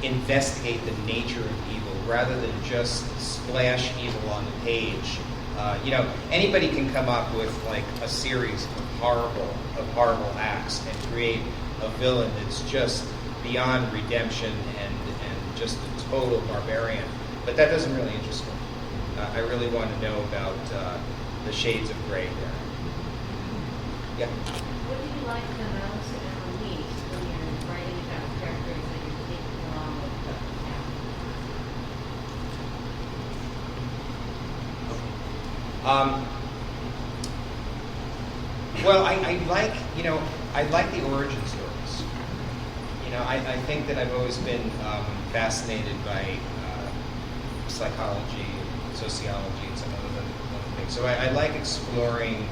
investigate the nature of evil rather than just splash evil on the page. Anybody can come up with like a series of horrible acts and create a villain that's just beyond redemption and just a total barbarian. But that doesn't really interest me. I really want to know about the shades of gray there. Yeah. What do you like the most and least when you're writing about characters that you're taking along with the Well, I like the origin stories. I think that I've always been fascinated by psychology, sociology, and some other things. So I like exploring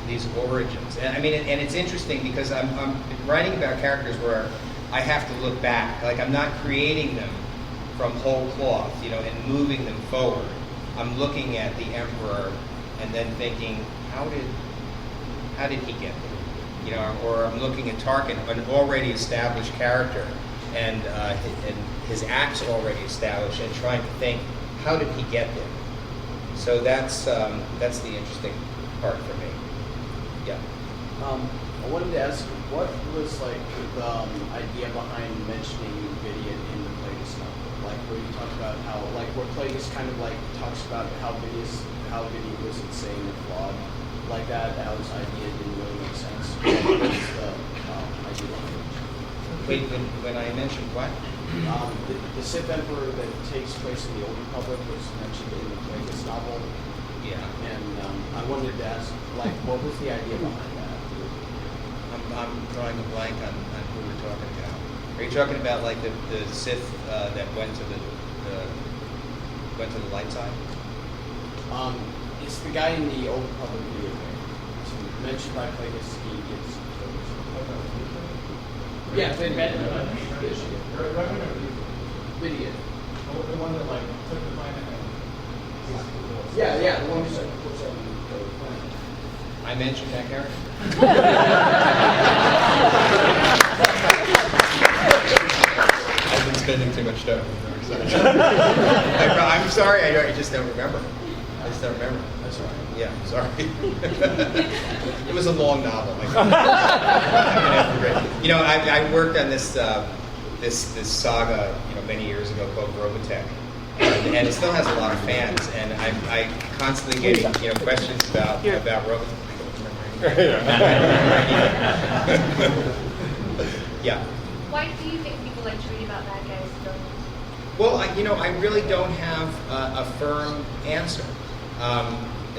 these origins. And it's interesting because I'm writing about characters where I have to look back. Like I'm not creating them from whole cloth, and moving them forward. I'm looking at the emperor and then thinking, how did he get there? Or I'm looking at Tarkin, an already established character, and his acts already established, and trying to think, how did he get there? So that's the interesting part for me. Yeah. I wanted to ask, what was like the idea behind mentioning Nvidia in the Plagueis novel? Like where you talk about how, like where Plagueis kind of like talks about how Nvidia was insane and flawed. like that Alex idea didn't really make sense. What was the idea behind it? Wait, when I mentioned what? The Sith Emperor that takes place in the Old Republic was mentioned in the Plagueis novel. Yeah. And I wanted to ask, like, what was the idea behind that? I'm drawing a blank on who we're talking about. Are you talking about like the Sith that went to the light side? It's the guy in the Old Republic video game. It's mentioned by Plagueis. He gets. Yeah, they met him. Video. The one that like took the planet and Yeah, the one who said puts on the planet. I mentioned that character. I've been spending too much time with the dark side. I'm sorry, I just don't remember. I just don't remember. That's all right. Yeah, sorry. It was a long novel. You know, I worked on this this saga, you know, many years ago called Robotech, and it still has a lot of fans. And I constantly getting questions about Robotech. Yeah. Why do you think people like to read about bad guys? Well, I really don't have a firm answer.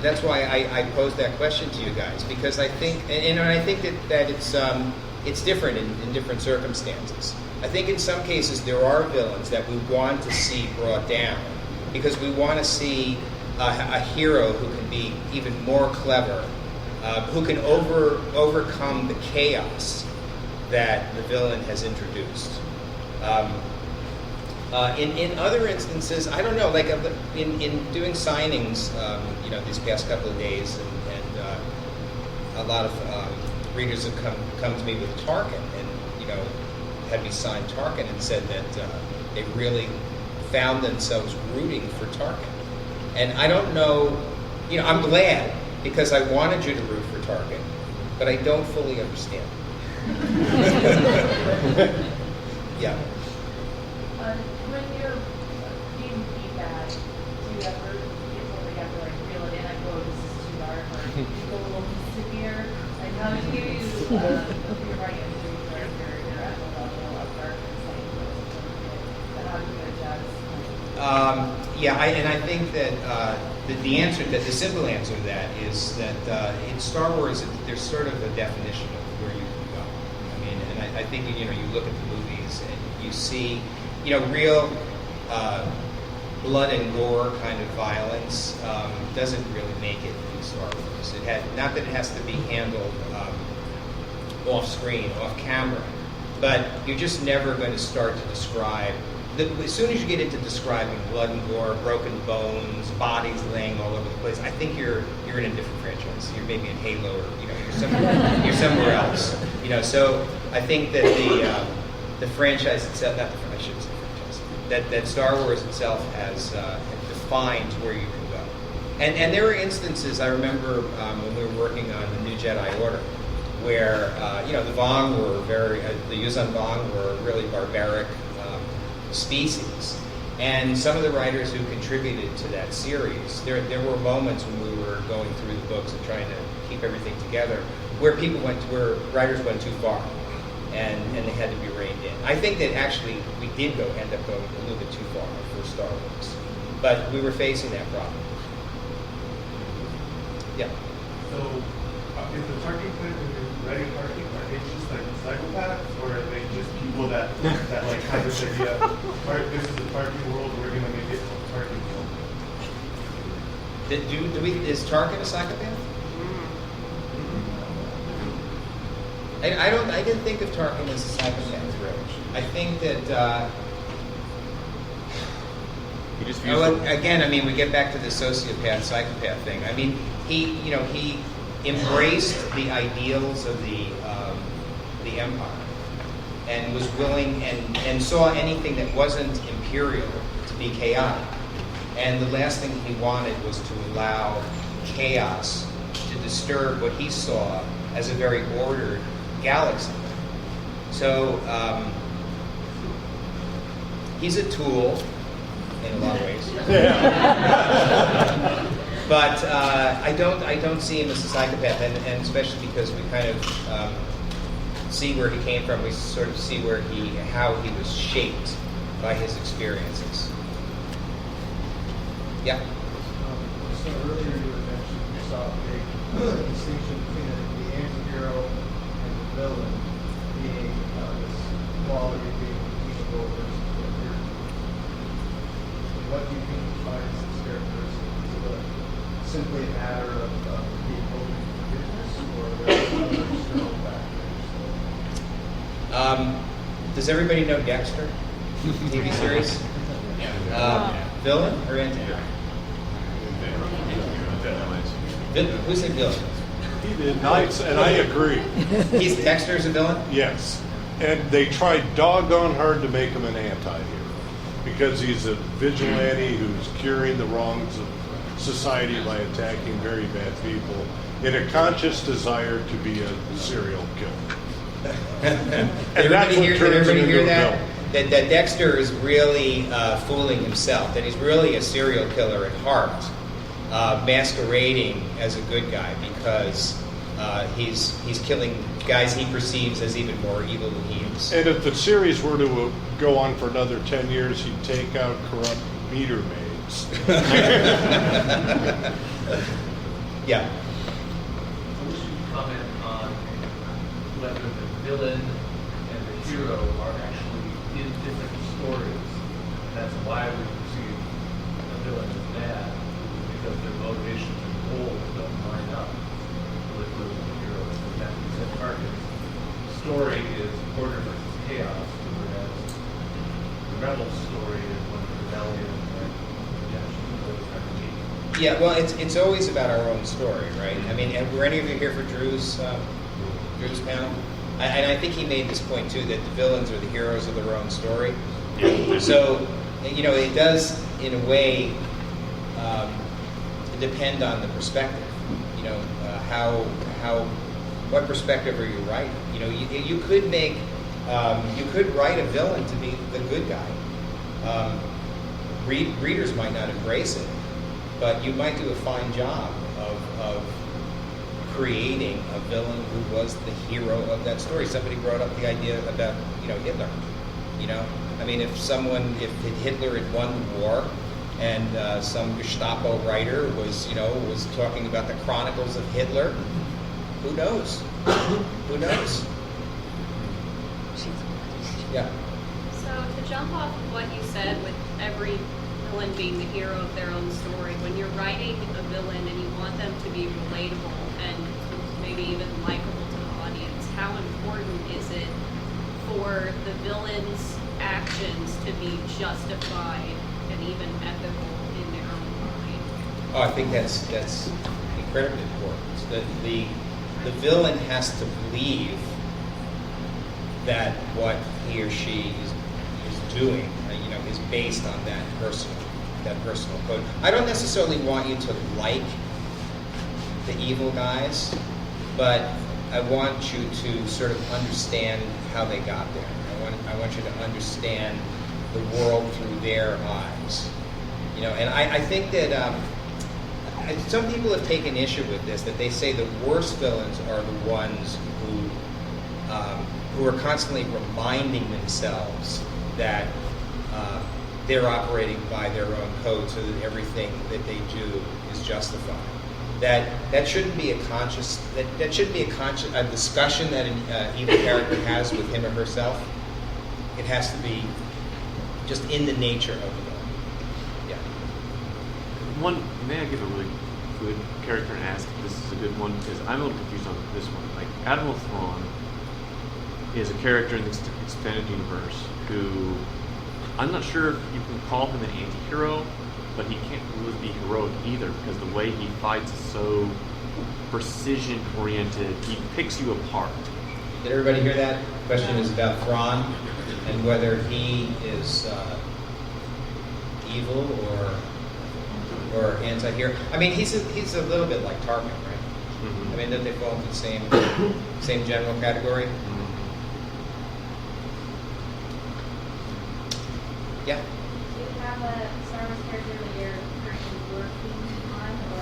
That's why I posed that question to you guys, because I think, and I think that it's different in different circumstances. I think in some cases there are villains that we want to see brought down because we want to see a hero who can be even more clever, who can overcome the chaos that the villain has introduced. In other instances, I don't know, like in doing signings, these past couple of days, and a lot of readers have come to me with Tarkin, and had me sign Tarkin, and said that they really found themselves rooting for Tarkin. And I don't know, I'm glad, because I wanted you to root for Tarkin, but I don't fully understand. Yeah. When you're being feedback, do you ever get where you have to like reel it in? Like, oh, this is too dark, or you go a little severe. Like, how do you if you're writing a movie where you're at the level of darkness, like, but how do you adjust? And I think that the answer, that the simple answer to that is that in Star Wars, there's sort of a definition of where you can go. I mean, and I think you look at the movies and you see, real blood and gore kind of violence doesn't really make it in Star Wars. Not that it has to be handled off screen, off camera, but you're just never going to start to describe. As soon as you get into describing blood and gore, broken bones, bodies laying all over the place, I think you're in a different franchise. You're maybe in Halo, or you're somewhere else. So I think that the franchise itself, not the franchise, I shouldn't say franchise, that Star Wars itself has defined where you can go. And there were instances, I remember when we were working on the New Jedi Order, where the Vong were the Yuuzhan Vong were really barbaric species, and some of the writers who contributed to that series, there were moments when we were going through the books and trying to keep everything together, where writers went too far, and they had to be reined in. I think that actually we did end up going a little bit too far for Star Wars, but we were facing that problem. Yeah. So, is the target plan when you're writing target, are they just like psychopaths, or are they just people that like have this idea, this is the target world, we're gonna make it a target world? Is Tarkin a psychopath? I didn't think of Tarkin as a psychopath, really. I think that again, I mean, we get back to the sociopath psychopath thing. I mean, he embraced the ideals of the empire, and was willing and saw anything that wasn't imperial to be chaotic. And the last thing he wanted was to allow chaos to disturb what he saw as a very ordered galaxy. So he's a tool in a lot of ways. But I don't see him as a psychopath, and especially because we kind of see where he came from. We sort of see how he was shaped by his experiences. Yeah. So earlier you had mentioned you saw a big distinction between the anti-hero and the villain being this quality of being evil versus good. What do you think defines this characteristic? Is it simply a matter of being open to forgiveness, or are there other external factors? Does everybody know Dexter? TV series? Villain or anti-hero? Who's the villain? He did nice, and I agree. He's Dexter's a villain? Yes. And they tried doggone hard to make him an anti-hero because he's a vigilante who's curing the wrongs of society by attacking very bad people in a conscious desire to be a serial killer. And that's what turns him into a villain. That Dexter is really fooling himself, that he's really a serial killer at heart, masquerading as a good guy because he's killing guys he perceives as even more evil than he is. And if the series were to go on for another 10 years, he'd take out corrupt meter maids. Yeah. I wish you could comment on whether the villain and the hero are actually in different stories. That's why we perceive a villain as bad, because their motivations and goals don't line up with those of the hero. So that means that Tarkin's story is order versus chaos, whereas the rebel's story is one of rebellion and redemption, those kind of things. Yeah, well, it's always about our own story, right? I mean, were any of you here for Drew's panel? And I think he made this point too, that the villains are the heroes of their own story. So, it does, in a way, depend on the perspective. What perspective are you writing? You could make, you could write a villain to be the good guy. Readers might not embrace it, but you might do a fine job of creating a villain who was the hero of that story. Somebody brought up the idea about, Hitler. I mean, if Hitler had won the war, and some Gestapo writer was talking about the chronicles of Hitler, who knows? Who knows? Yeah. So to jump off of what you said with every villain being the hero of their own story, when you're writing a villain and you want them to be relatable and maybe even likable to the audience, how important is it for the villain's actions to be justified and even ethical in their own mind? Oh, I think that's incredibly important. The villain has to believe that what he or she is doing, is based on that personal code. I don't necessarily want you to like the evil guys, but I want you to sort of understand how they got there. I want you to understand the world through their eyes. And I think that some people have taken issue with this, that they say the worst villains are the ones who are constantly reminding themselves that they're operating by their own code, so that everything that they do is justified. That shouldn't be a conscious. That shouldn't be a discussion that an evil character has with him or herself. It has to be just in the nature of the villain. Yeah. May I give a really good character and ask if this is a good one? Because I'm a little confused on this one. Like, Admiral Thrawn is a character in the expanded universe who, I'm not sure if you can call him an anti-hero, but he can't really be heroic either, because the way he fights is so precision-oriented. He picks you apart. Did everybody hear that? The question is about Thrawn and whether he is evil or anti-hero. I mean, he's a little bit like Tarkin, right? Mm-hmm. I mean, don't they fall into the same general category? Mm-hmm. Yeah. Do you have a Star Wars character that you're currently working on, or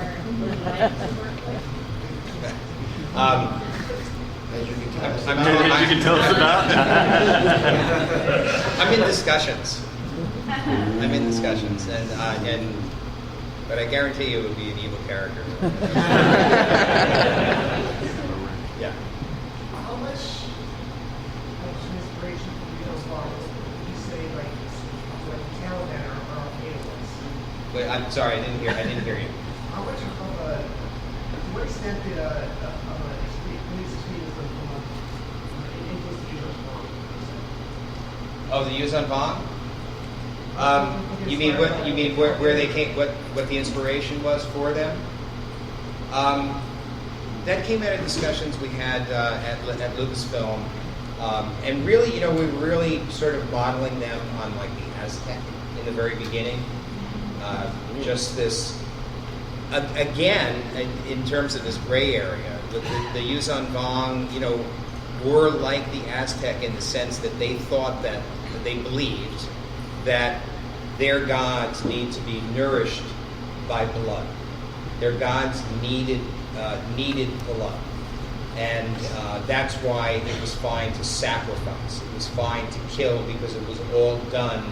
As you can tell us As you can tell us about. I'm in discussions. And but I guarantee you it would be an evil character. Yeah. How much inspiration from those models would you say like Taliban are okay with? Wait, I'm sorry, I didn't hear you. How much of to what extent did police extremism come up influence the use of bomb? Oh, the use on bomb? You mean where they came? What the inspiration was for them? That came out of discussions we had at Lucasfilm, and really, we were really sort of modeling them on like the Aztec in the very beginning. Just this, again, in terms of this gray area, the Yuzhan Vong, were like the Aztec in the sense that they thought that they believed that their gods need to be nourished by blood. Their gods needed blood, and that's why it was fine to sacrifice. It was fine to kill because it was all done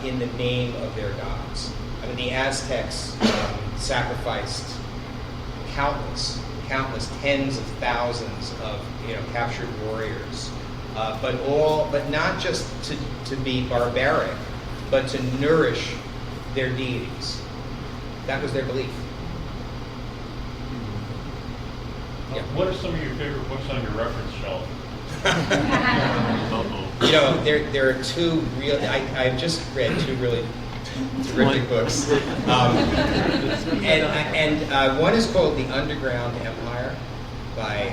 in the name of their gods. I mean, the Aztecs sacrificed countless tens of thousands of captured warriors, but not just to be barbaric, but to nourish their deities. That was their belief. Yeah. What are some of your favorite books on your reference shelf? There are two real. I've just read two really terrific books, and one is called The Underground Empire by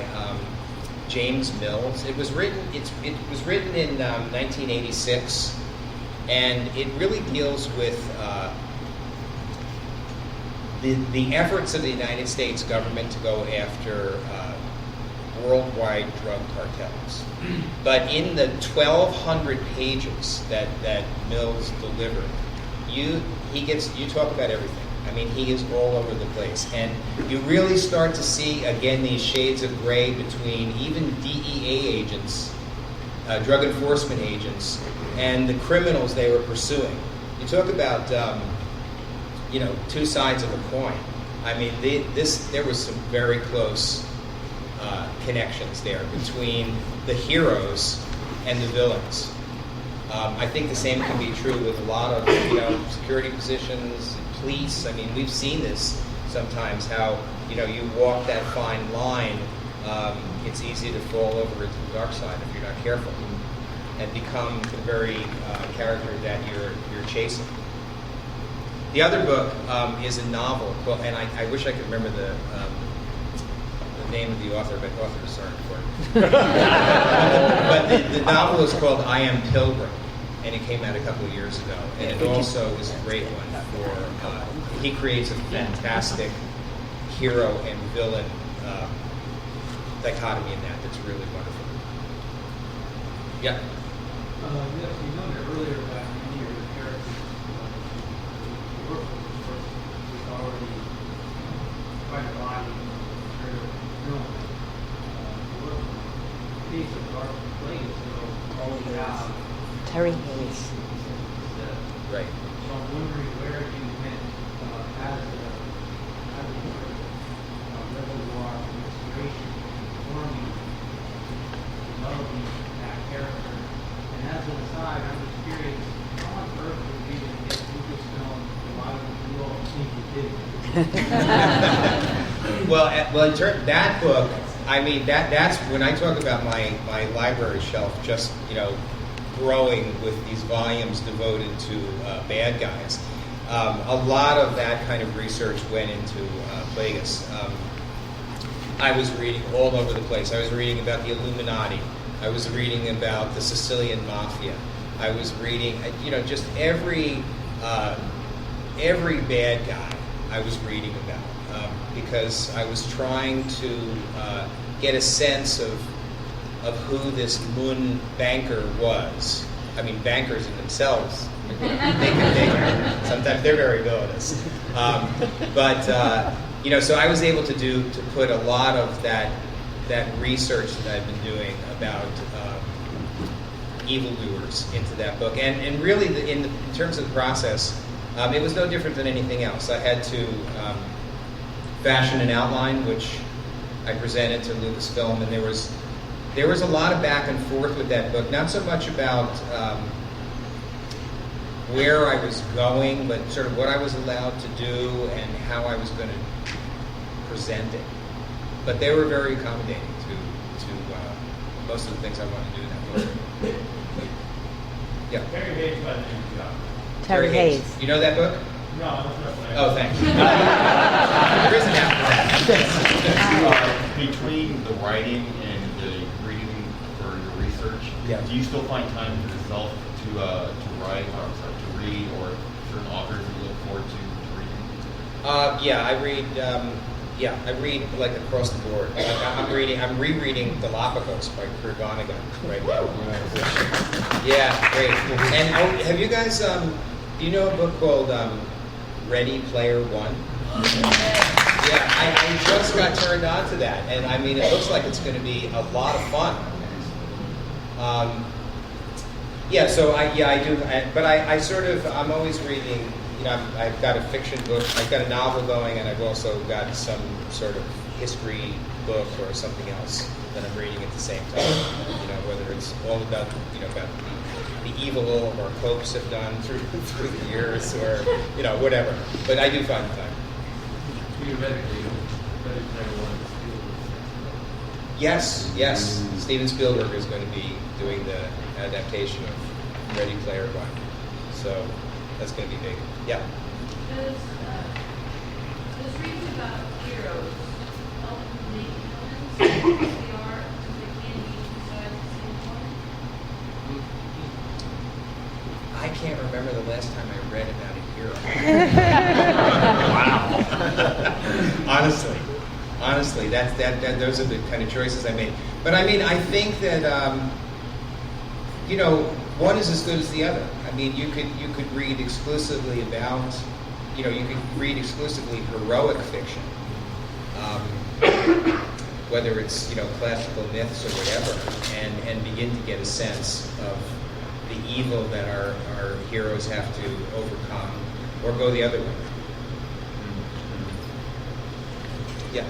James Mills. It was written in 1986, and it really deals with the efforts of the United States government to go after worldwide drug cartels. But in the 1,200 pages that Mills delivered, you talk about everything. I mean, he is all over the place. And you really start to see, again, these shades of gray between even DEA agents, drug enforcement agents, and the criminals they were pursuing. You talk about, two sides of a coin. I mean, there was some very close connections there between the heroes and the villains. I think the same can be true with a lot of security positions, police. I mean, we've seen this sometimes. How you walk that fine line. It's easy to fall over into the dark side if you're not careful, and become the very character that you're chasing. The other book is a novel, and I wish I could remember the name of the author, but authors aren't important. But the novel is called I Am Pilgrim, and it came out a couple of years ago. And it also is a great one for, he creates a fantastic hero and villain dichotomy in that's really wonderful. Yeah? Yes, you noted earlier that many of your characters you work with was already quite a body of film. You work with a piece of dark place, so all you have Terry Hayes. Right. So I'm wondering where you went as a reservoir of inspiration forming, developing that character. And as an aside, I'm just curious, how on earth would you even get Lucasfilm to why would you all think you did? Well, in turn, that book, I mean, that's when I talk about my library shelf, just growing with these volumes devoted to bad guys. A lot of that kind of research went into Plagueis. I was reading all over the place. I was reading about the Illuminati. I was reading about the Sicilian Mafia. I was reading, just every bad guy I was reading about because I was trying to get a sense of who this Moon banker was, I mean, bankers in themselves, sometimes they're very villainous. So I was able to put a lot of that research that I've been doing about evildoers into that book, and really in terms of the process, it was no different than anything else. I had to fashion an outline, which I presented to Lucasfilm, and there was a lot of back and forth with that book. Not so much about where I was going, but sort of what I was allowed to do and how I was going to present it. But they were very accommodating to most of the things I wanted to do in that book. Yeah. Terry Hayes by the name of John. Terry Hayes. You know that book? No, I don't know. Oh, thanks. There isn't after that. Between the writing and the reading for your research, do you still find time for yourself to write, or to read, or certain authors you look forward to reading? I read. I read like across the board. I'm rereading Galapagos by Kurt Vonnegut right now. Yeah, great. And have you guys? Do you know a book called Ready Player One? Yeah, I just got turned on to that, and I mean, it looks like it's going to be a lot of fun. So I do, but I sort of, I'm always reading. You know, I've got a fiction book, I've got a novel going, and I've also got some sort of history book or something else that I'm reading at the same time. You know, whether it's all about the evil our popes have done through the years, or whatever. But I do find the time. Yes. Steven Spielberg is going to be doing the adaptation of Ready Player One, so that's going to be big. Yeah. Does reading about heroes help make villains as they are, they can be two sides of the same coin? I can't remember the last time I read about a hero. Wow. Honestly, those are the kind of choices I made. But I mean, I think that one is as good as the other. I mean, you could read exclusively about, you could read exclusively heroic fiction, whether it's classical myths or whatever, and begin to get a sense of the evil that our heroes have to overcome, or go the other way. Yeah.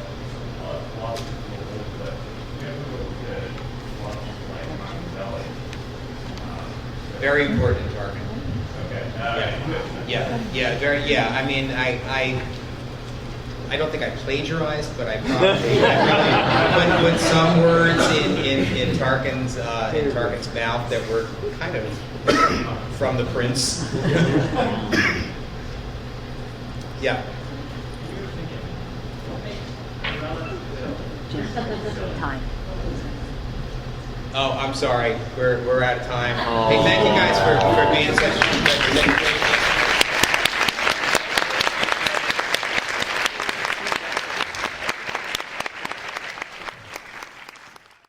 A lot of people look at Very important, Tarkin. Okay. I mean, I don't think I plagiarized, but I probably put some words in Tarkin's mouth that were kind of from the Prince. Yeah. Time. Oh, I'm sorry. We're out of time. Hey, thank you guys for being such.